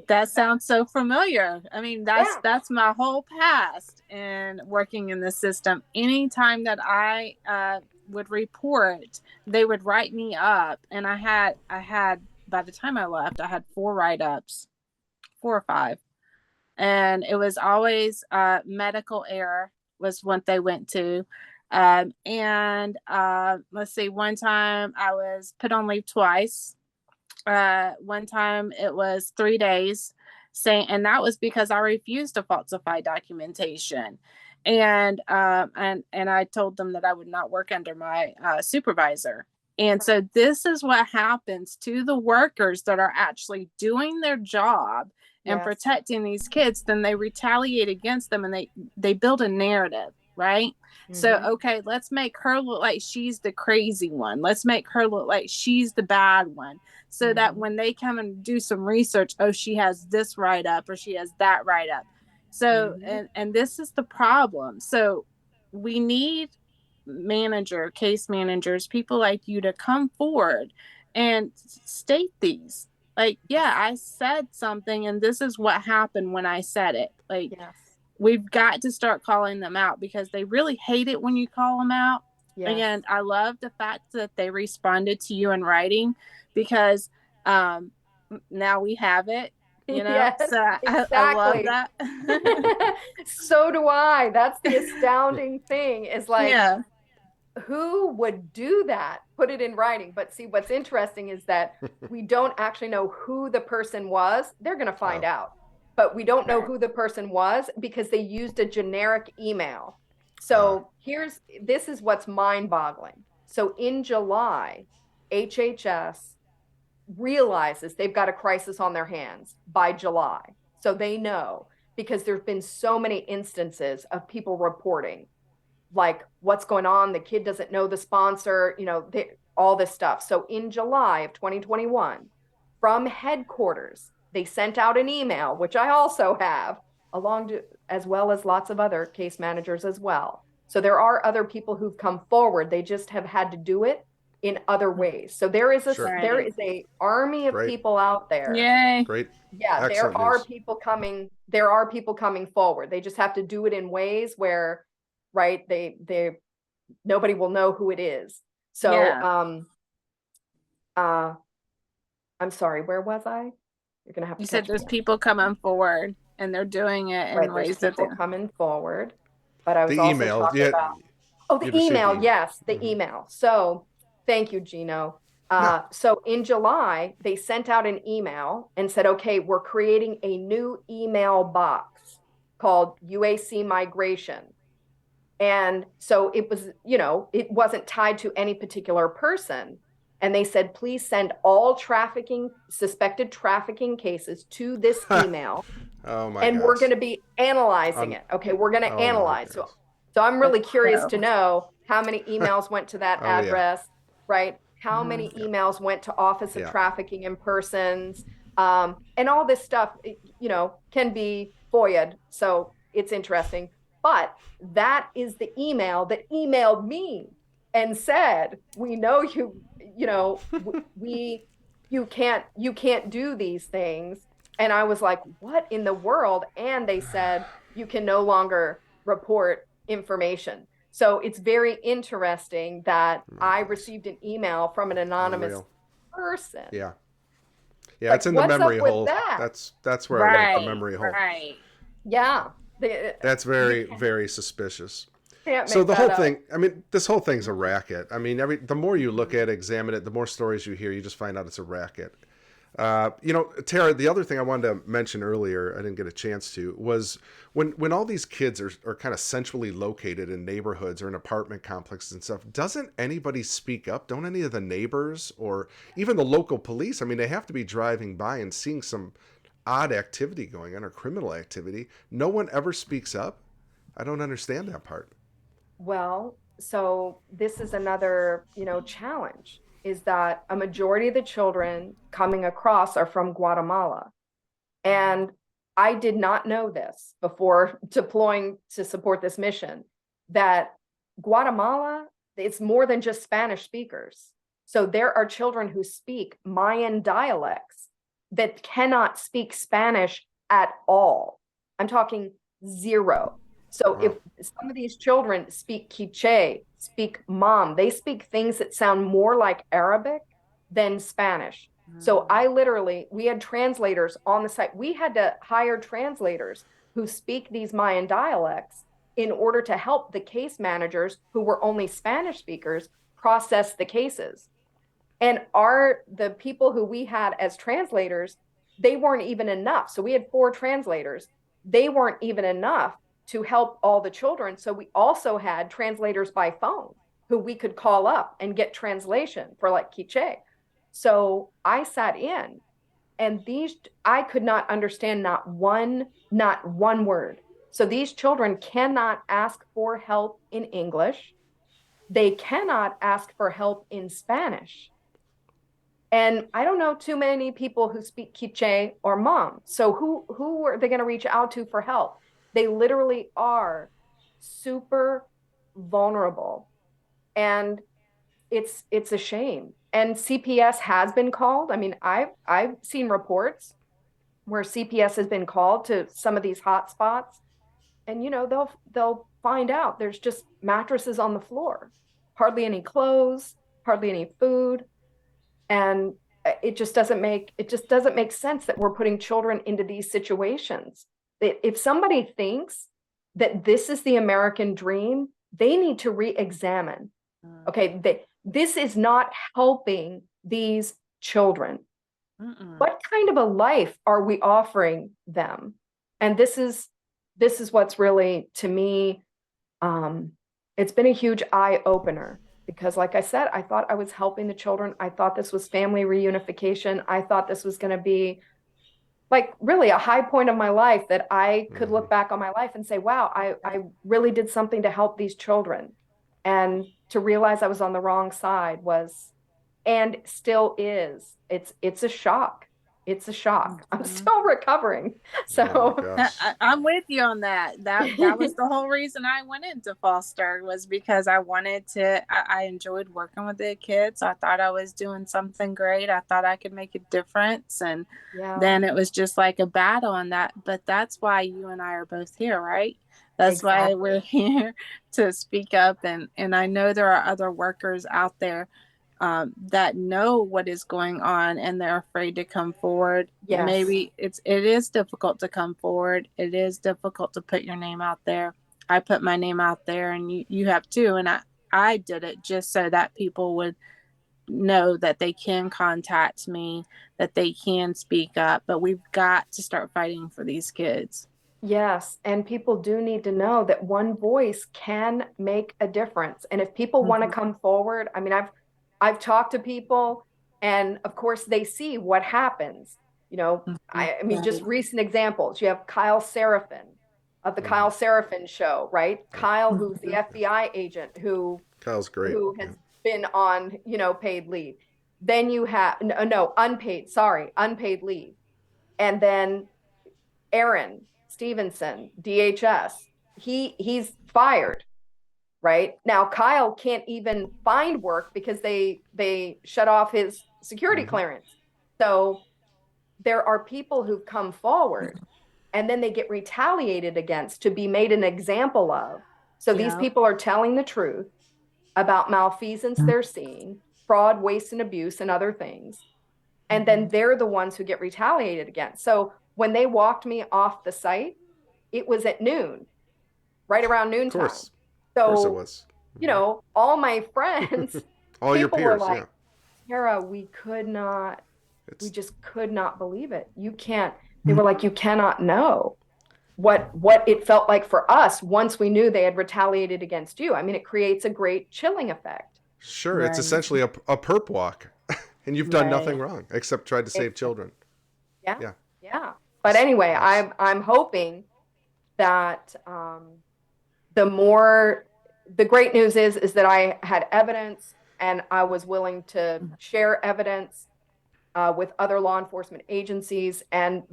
A: That sounds so familiar. I mean, that's my whole past in working in the system. Anytime that I would report, they would write me up, and I had by the time I left, I had 4 write-ups, 4 or 5. And it was always medical error was what they went to. Let's see, one time I was put on leave twice. One time it was 3 days, and that was because I refused to falsify documentation. And I told them that I would not work under my supervisor. And so this is what happens to the workers that are actually doing their job and
D: Yes.
A: protecting these kids. Then they retaliate against them, and they build a narrative, right? So, okay, let's make her look like she's the crazy one. Let's make her look like she's the bad one. So that when they come and do some research, oh, she has this write up or she has that write up. So, and this is the problem. So we need case managers, people like you to come forward and state these. Like, yeah, I said something and this is what happened when I said it. Like,
D: Yes.
A: we've got to start calling them out because they really hate it when you call them out.
D: Yes.
A: And I love the fact that they responded to you in writing because now we have it, you know.
D: Yes,
A: so
D: exactly.
A: I love that.
D: So do I. That's the astounding thing is like,
A: yeah.
D: Who would do that? Put it in writing. But see, what's interesting is that we don't actually know who the person was. They're going to find out, but we don't know who the person was because they used a generic email. So this is what's mind-boggling. So in July, HHS realizes they've got a crisis on their hands by July. So they know because there've been so many instances of people reporting like what's going on. The kid doesn't know the sponsor, all this stuff. So in July of 2021, from headquarters, they sent out an email, which I also have, as well as lots of other case managers as well. So there are other people who've come forward. They just have had to do it in other ways. So there is a army of people out there.
A: Yay.
C: Great.
D: Yeah,
C: Excellent
D: there are
C: news.
D: people coming forward. They just have to do it in ways where nobody will know who it is. So I'm sorry, where was I? You're gonna have to.
A: You said there's people coming forward and they're doing it in ways that they're
D: coming forward. But I was
C: the
D: also
C: email,
D: talking about the email. Yes, the email. So thank you, Gino. So in July, they sent out an email and said, okay, we're creating a new email box called UAC Migration. And so it was, it wasn't tied to any particular person. And they said, please send all suspected trafficking cases to this email. And we're going to be analyzing it. Okay, we're going to analyze. So I'm really curious to know how many emails went to that address, right? How many emails went to Office of Trafficking in Persons, and all this stuff, can be FOIA'd. So it's interesting. But that is the email that emailed me and said, we know you can't do these things. And I was like, what in the world? And they said, you can no longer report information. So it's very interesting that I received an email from an anonymous person.
C: Yeah. Yeah, it's in the memory hole. That's where I like the memory hole.
A: Right.
D: Yeah.
C: That's very, very suspicious. So the whole thing, this whole thing's a racket. The more you look at it, examine it, the more stories you hear, you just find out it's a racket. Tara, the other thing I wanted to mention earlier, I didn't get a chance to, was when all these kids are kind of centrally located in neighborhoods or in apartment complexes and stuff, doesn't anybody speak up? Don't any of the neighbors or even the local police? They have to be driving by and seeing some odd activity going on or criminal activity. No one ever speaks up. I don't understand that part.
D: Well, so this is another, challenge, is that a majority of the children coming across are from Guatemala. And I did not know this before deploying to support this mission, that Guatemala, it's more than just Spanish speakers. So there are children who speak Mayan dialects that cannot speak Spanish at all. I'm talking zero. So if some of these children speak Quiche, speak Mam, they speak things that sound more like Arabic than Spanish. So we had translators on the site. We had to hire translators who speak these Mayan dialects in order to help the case managers who were only Spanish speakers process the cases. And the people who we had as translators, they weren't even enough. So we had 4 translators. They weren't even enough to help all the children. So we also had translators by phone who we could call up and get translation for, like CIGIE. So I sat in, and I could not understand not one word. So these children cannot ask for help in English. They cannot ask for help in Spanish. And I don't know too many people who speak CIGIE or Hmong. So who are they going to reach out to for help? They literally are super vulnerable. And it's a shame. And CPS has been called. I mean, I've seen reports where CPS has been called to some of these hot spots, and they'll find out there's just mattresses on the floor, hardly any clothes, hardly any food, and it just doesn't make sense that we're putting children into these situations. If somebody thinks that this is the American dream, they need to re-examine. Okay, this is not helping these children. What kind of a life are we offering them? And this is what's really, to me, it's been a huge eye opener, because like I said, I thought I was helping the children. I thought this was family reunification. I thought this was going to be like really a high point of my life, that I could look back on my life and say, wow, I really did something to help these children. And to realize I was on the wrong side was, and still is, it's a shock. It's a shock. I'm still recovering. So
A: I'm with you on that. That was the whole reason I went into foster, was because I wanted to, I enjoyed working with the kids. I thought I was doing something great. I thought I could make a difference. And then it was just like a battle on that. But that's why you and I are both here, right? That's why we're here, to speak up. And I know there are other workers out there that know what is going on, and they're afraid to come forward.
D: Yes.
A: Maybe it is difficult to come forward. It is difficult to put your name out there. I put my name out there, and you have too. And I did it just so that people would know that they can contact me, that they can speak up. But we've got to start fighting for these kids.
D: Yes, and people do need to know that one voice can make a difference. And if people want to come forward, I mean, I've talked to people, and of course they see what happens. I mean, just recent examples. You have Kyle Seraphin of the Kyle Seraphin Show, right? Kyle, who's the FBI agent
C: Kyle's great,
D: who has been on, paid leave. Then you have unpaid leave. And then Aaron Stevenson, DHS, he's fired. Right now, Kyle can't even find work because they shut off his security clearance. So there are people who've come forward, and then they get retaliated against, to be made an example of. So these people are telling the truth about malfeasance they're seeing, fraud, waste, and abuse, and other things. And then they're the ones who get retaliated against. So when they walked me off the site, it was at noon, right around noontime.
C: Of course it was.
D: All my friends,
C: all your peers,
D: were like, Tara, we just could not believe it. They were like, you cannot know what it felt like for us once we knew they had retaliated against you. I mean, it creates a great chilling effect.
C: Sure, it's essentially a perp walk, and you've done nothing wrong except tried to save children.
D: Yeah. But anyway, I'm hoping that the great news is that I had evidence, and I was willing to share evidence with other law enforcement agencies, and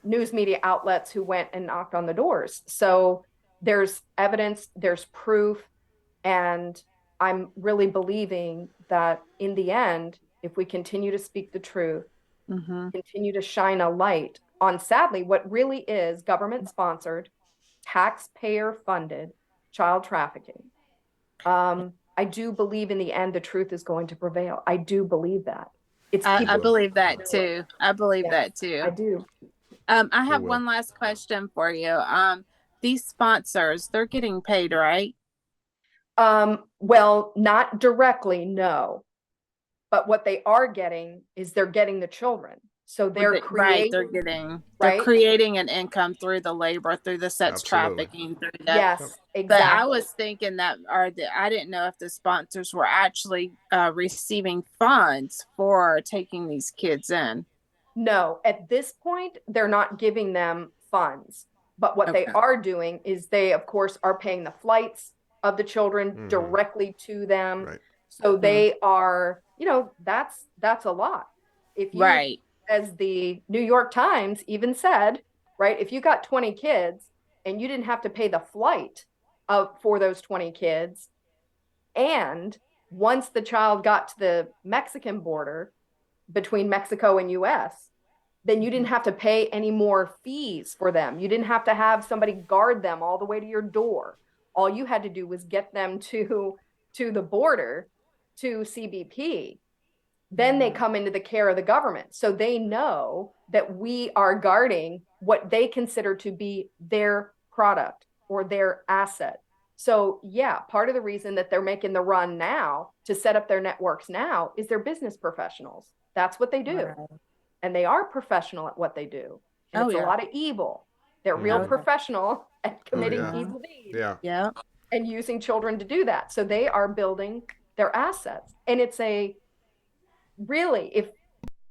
D: news media outlets who went and knocked on the doors. So there's evidence, there's proof, and I'm really believing that in the end, if we continue to speak the truth, continue to shine a light on, sadly, what really is government-sponsored, taxpayer-funded child trafficking. I do believe in the end the truth is going to prevail. I do believe that.
A: I believe that too. I believe that too.
D: I do.
A: I have one last question for you. These sponsors, they're getting paid, right?
D: Well, not directly, no. But what they are getting is they're getting the children. So they're
A: right,
D: creating,
A: they're
D: right?
A: creating an income through the labor, through the sex
C: Absolutely.
A: trafficking, through that.
D: Yes,
C: Yep.
A: But I
D: exactly.
A: was thinking that, I didn't know if the sponsors were actually receiving funds for taking these kids in.
D: No, at this point, they're not giving them funds. But what they
A: Okay.
D: are doing is they, of course, are paying the flights of the children directly to them.
C: Right.
D: So they are, that's a lot. If you,
A: Right.
D: as the New York Times even said, right, if you got 20 kids and you didn't have to pay the flight for those 20 kids, and once the child got to the Mexican border between Mexico and US, then you didn't have to pay any more fees for them. You didn't have to have somebody guard them all the way to your door. All you had to do was get them to the border, to CBP. Then they come into the care of the government. So they know that we are guarding what they consider to be their product or their asset. So yeah, part of the reason that they're making the run now to set up their networks now is they're business professionals. That's what they do.
A: Right.
D: And they are professional at what they do. And it's a
A: Yeah.
D: lot of evil. They're real professional at committing
C: yeah.
D: evil deeds
A: Yeah.
D: and using children to do that. So they are building their assets. And it's if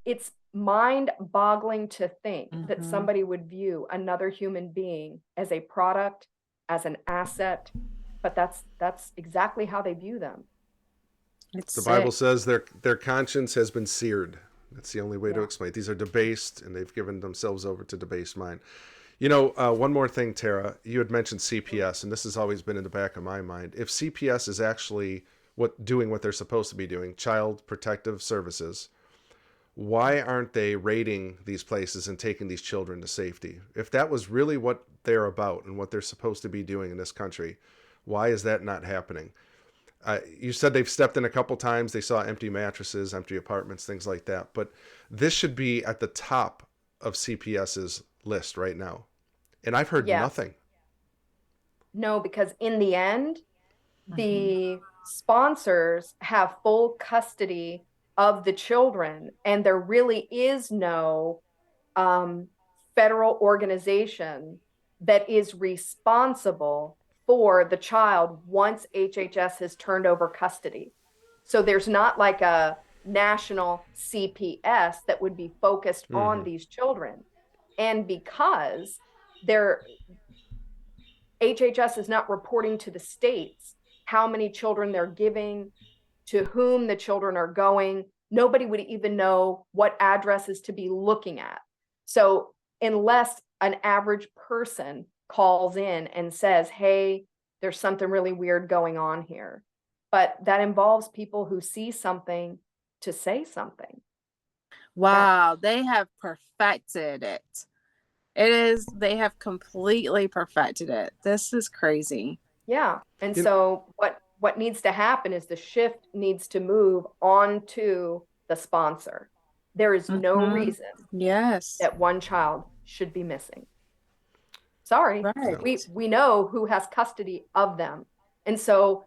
D: it's mind boggling to think that somebody would view another human being as a product, as an asset, but that's exactly how they view them.
A: It's
C: The
A: sick.
C: Bible says their conscience has been seared. That's the only way to explain it. These are debased, and they've given themselves over to debased mind. One more thing, Tara. You had mentioned CPS, and this has always been in the back of my mind. If CPS is actually doing what they're supposed to be doing, Child Protective Services, why aren't they raiding these places and taking these children to safety? If that was really what they're about and what they're supposed to be doing in this country, why is that not happening? You said they've stepped in a couple times. They saw empty mattresses, empty apartments, things like that. But this should be at the top of CPS's list right now. And I've heard nothing.
D: No, because in the end, the sponsors have full custody of the children, and there really is no federal organization that is responsible for the child once HHS has turned over custody. So there's not like a national CPS that would be focused on these children. And because HHS is not reporting to the states how many children they're giving, to whom the children are going, nobody would even know what addresses to be looking at. So unless an average person calls in and says, hey, there's something really weird going on here. But that involves people who see something to say something.
A: Wow, they have perfected it. They have completely perfected it. This is crazy.
D: Yeah. And so what needs to happen is the shift needs to move on to the sponsor. There is no reason that one child should be missing. Sorry.
A: Right.
D: We know who has custody of them. And so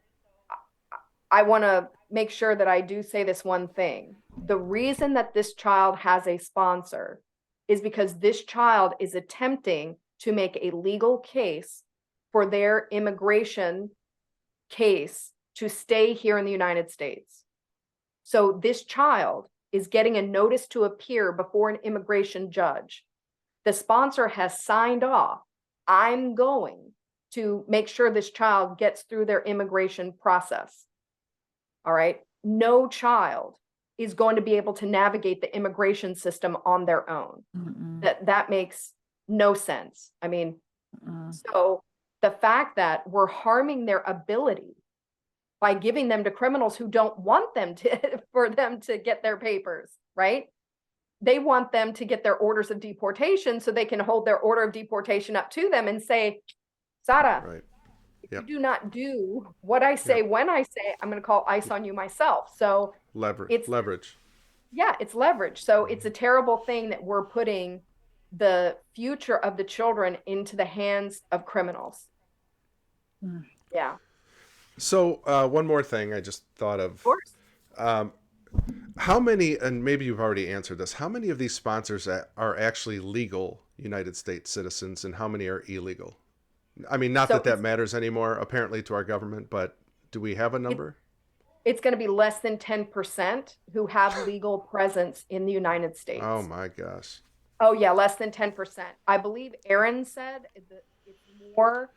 D: I want to make sure that I do say this one thing. The reason that this child has a sponsor is because this child is attempting to make a legal case for their immigration case to stay here in the United States. So this child is getting a notice to appear before an immigration judge. The sponsor has signed off. I'm going to make sure this child gets through their immigration process. All right. No child is going to be able to navigate the immigration system on their own. That makes no sense. I mean, so the fact that we're harming their ability by giving them to criminals who don't want them to, for them to get their papers, right? They want them to get their orders of deportation so they can hold their order of deportation up to them and say, Sara, if you do not do what I say when I say, I'm going to call ICE on you myself. So
C: leverage.
D: Yeah, it's leverage. So it's a terrible thing that we're putting the future of the children into the hands of criminals. Yeah.
C: So one more thing I just thought of.
D: Of course.
C: How many, and maybe you've already answered this, how many of these sponsors are actually legal United States citizens and how many are illegal? I mean, not
D: So
C: that that matters anymore, apparently, to our government, but do we have a number?
D: it's going to be less than 10% who have legal presence in the United
C: Oh
D: States.
C: my gosh.
D: Oh, yeah, less than 10%. I believe Aaron said that it's more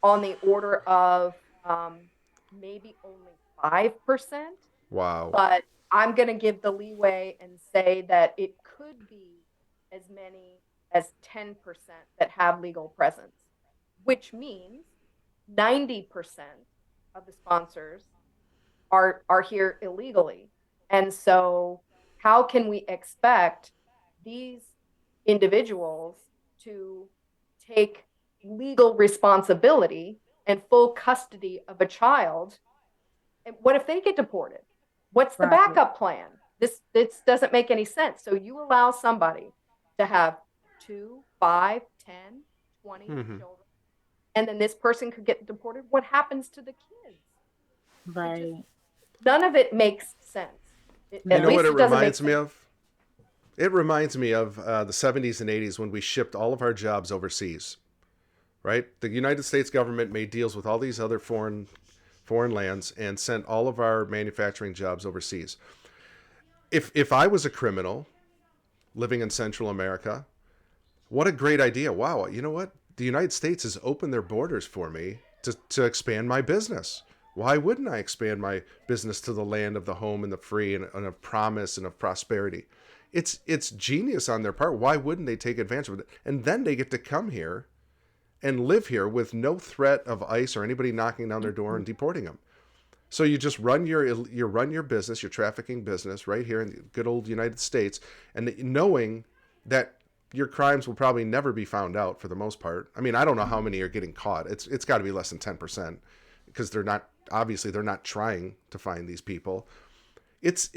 D: on the order of maybe only 5%.
C: Wow.
D: But I'm going to give the leeway and say that it could be as many as 10% that have legal presence, which means 90% of the sponsors are here illegally. And so how can we expect these individuals to take legal responsibility and full custody of a child? And what if they get deported? What's the backup plan? This doesn't make any sense. So you allow somebody to have 2, 5, 10, 20 children, and then this person could get deported. What happens to the kids?
A: Right.
D: None of it makes sense.
C: You know what it reminds me of? It reminds me of the 70s and 80s when we shipped all of our jobs overseas, right? The United States government made deals with all these other foreign lands and sent all of our manufacturing jobs overseas. If I was a criminal living in Central America, what a great idea. Wow, you know what? The United States has opened their borders for me to expand my business. Why wouldn't I expand my business to the land of the home and the free and of promise and of prosperity? It's genius on their part. Why wouldn't they take advantage of it? And then they get to come here and live here with no threat of ICE or anybody knocking down their door and deporting them. So you just run your business, your trafficking business right here in the good old United States, and knowing that your crimes will probably never be found out for the most part. I mean, I don't know how many are getting caught. It's got to be less than 10% because they're not trying to find these people. It's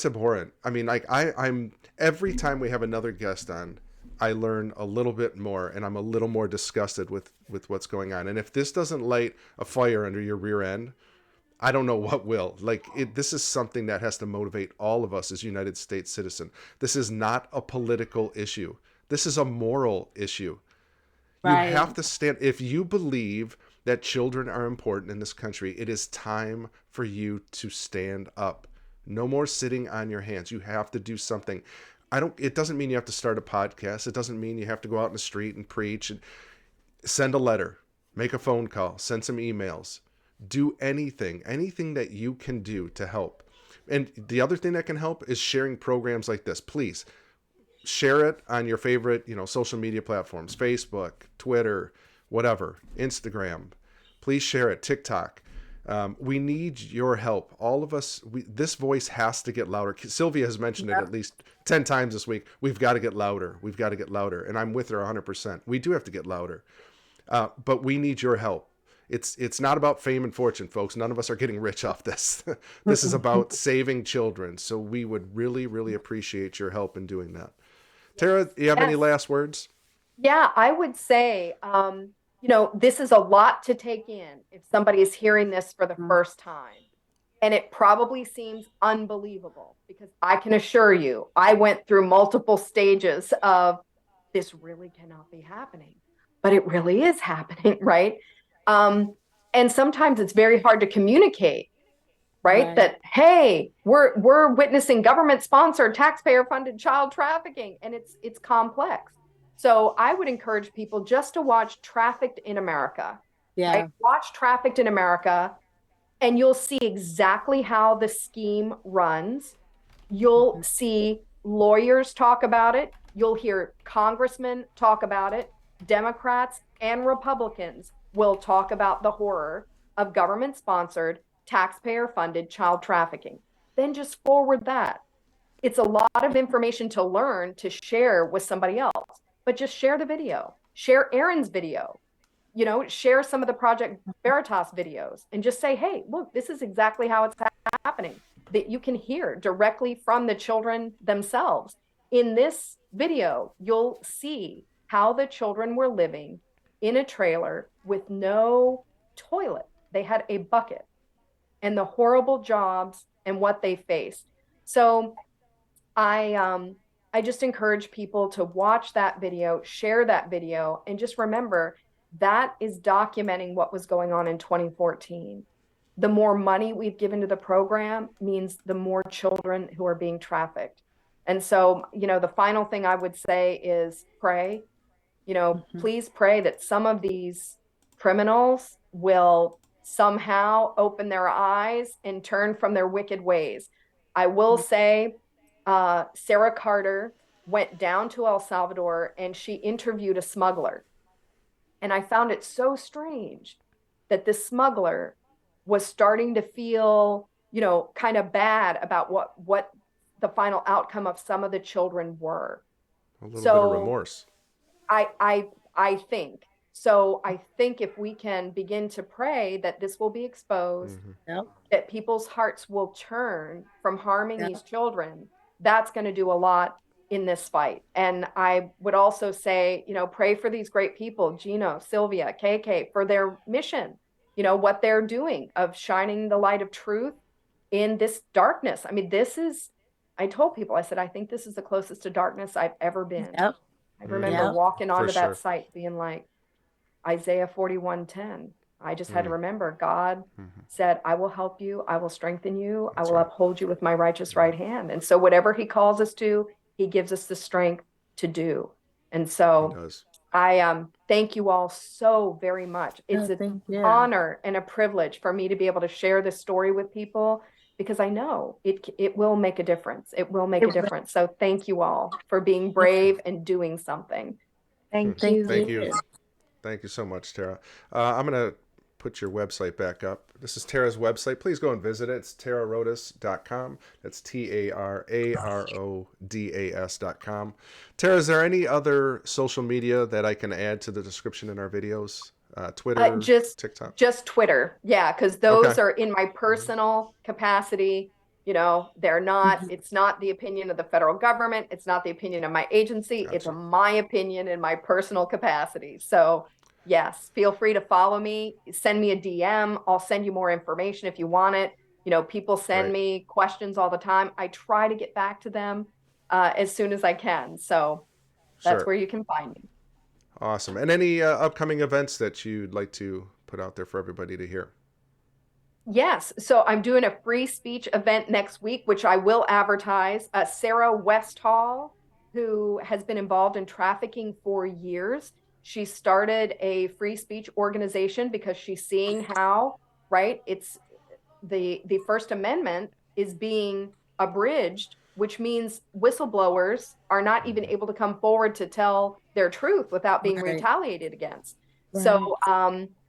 C: abhorrent. I mean, like I'm every time we have another guest on, I learn a little bit more and I'm a little more disgusted with what's going on. And if this doesn't light a fire under your rear end, I don't know what will. This is something that has to motivate all of us as United States citizens. This is not a political issue. This is a moral issue. Right. You have to stand. If you believe that children are important in this country, it is time for you to stand up. No more sitting on your hands. You have to do something. It doesn't mean you have to start a podcast. It doesn't mean you have to go out in the street and preach and send a letter, make a phone call, send some emails, do anything that you can do to help. And the other thing that can help is sharing programs like this. Please share it on your favorite, social media platforms, Facebook, Twitter, whatever, Instagram. Please share it, TikTok. We need your help. All of us, this voice has to get louder. Sylvia has mentioned it at least 10 times this week. We've got to get louder. We've got to get louder. And I'm with her 100%. We do have to get louder. But we need your help. It's not about fame and fortune, folks. None of us are getting rich off this. This is about saving children. So we would really, really appreciate your help in doing that. Tara, do you have any last words?
D: Yeah, I would say, this is a lot to take in if somebody is hearing this for the first time. And it probably seems unbelievable because I can assure you, I went through multiple stages of this really cannot be happening, but it really is happening, right? And sometimes it's very hard to communicate, right? That, hey, we're witnessing government-sponsored, taxpayer-funded child trafficking, and it's complex. So I would encourage people just to watch Trafficked in America. Yeah. Right? Watch Trafficked in America, and you'll see exactly how the scheme runs. You'll see lawyers talk about it. You'll hear congressmen talk about it. Democrats and Republicans will talk about the horror of government-sponsored, taxpayer-funded child trafficking. Then just forward that. It's a lot of information to learn to share with somebody else. But just share the video, share Aaron's video, share some of the Project Veritas videos and just say, hey, look, this is exactly how it's happening. That you can hear directly from the children themselves. In this video, you'll see how the children were living in a trailer with no toilet. They had a bucket and the horrible jobs and what they faced. So I just encourage people to watch that video, share that video, and just remember that is documenting what was going on in 2014. The more money we've given to the program means the more children who are being trafficked. And so, the final thing I would say is pray. Please pray that some of these criminals will somehow open their eyes and turn from their wicked ways. I will say, Sarah Carter went down to El Salvador and she interviewed a smuggler. And I found it so strange that this smuggler was starting to feel, kind of bad about what the final outcome of some of the children were.
C: A little bit of remorse.
D: I think. So I think if we can begin to pray that this will be exposed, that people's hearts will turn from harming these children, that's going to do a lot in this fight. And I would also say, pray for these great people, Gino, Sylvia, KK, for their mission, what they're doing of shining the light of truth in this darkness. I mean, I told people, I said, I think this is the closest to darkness I've ever been. I remember walking onto that site being like, Isaiah 41:10. I just had to remember God said, I will help you. I will strengthen you. I will uphold you with my righteous right hand. And so whatever he calls us to, he gives us the strength to do. And so I thank you all so very much. It's an honor and a privilege for me to be able to share this story with people, because I know it will make a difference. It will make a difference. So thank you all for being brave and doing something.
E: Thank you.
C: Thank you. Thank you so much, Tara. I'm going to put your website back up. This is Tara's website. Please go and visit it. It's tararodas.com. That's TARARODAS.com. Tara, is there any other social media that I can add to the description in our videos? Twitter, TikTok?
D: Just Twitter. Yeah, because those are in my personal capacity. They're not, it's not the opinion of the federal government. It's not the opinion of my agency. It's my opinion in my personal capacity. So yes, feel free to follow me, send me a DM. I'll send you more information if you want it. People send me questions all the time. I try to get back to them as soon as I can. So that's where you can find me.
C: Awesome. And any upcoming events that you'd like to put out there for everybody to hear?
D: Yes. So I'm doing a free speech event next week, which I will advertise. Sarah Westall, who has been involved in trafficking for years. She started a free speech organization because she's seeing how, it's the First Amendment is being abridged, which means whistleblowers are not even able to come forward to tell their truth without being retaliated against. So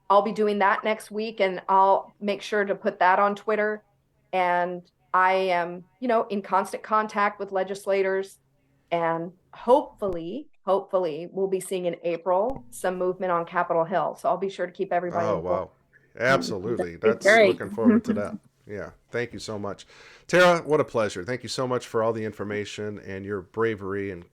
D: I'll be doing that next week, and I'll make sure to put that on Twitter. And I am, in constant contact with legislators, and hopefully we'll be seeing in April some movement on Capitol Hill. So I'll be sure to keep everybody informed.
C: Wow. Absolutely. That's looking forward to that. Yeah. Thank you so much. Tara, what a pleasure. Thank you so much for all the information and your bravery and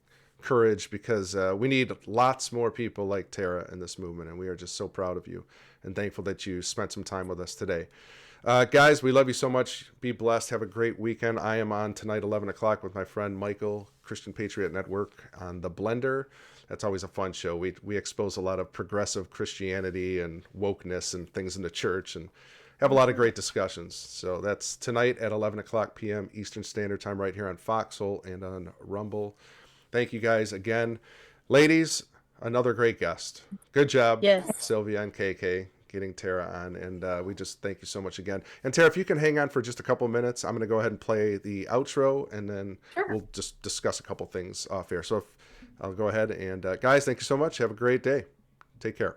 C: courage, because we need lots more people like Tara in this movement, and we are just so proud of you and thankful that you spent some time with us today. Guys, we love you so much. Be blessed. Have a great weekend. I am on tonight 11 o'clock with my friend Michael, Christian Patriot Network, on The Blender. That's always a fun show. We expose a lot of progressive Christianity and wokeness and things in the church, and have a lot of great discussions. So that's tonight at 11 o'clock p.m. Eastern Standard Time, right here on Foxhole and on Rumble. Thank you guys again. Ladies, another great guest. Good job, Sylvia and KK, getting Tara on. And we just thank you so much again. And Tara, if you can hang on for just a couple minutes, I'm going to go ahead and play the outro, and then we'll just discuss a couple things off air. So I'll go ahead and guys, thank you so much. Have a great day. Take care.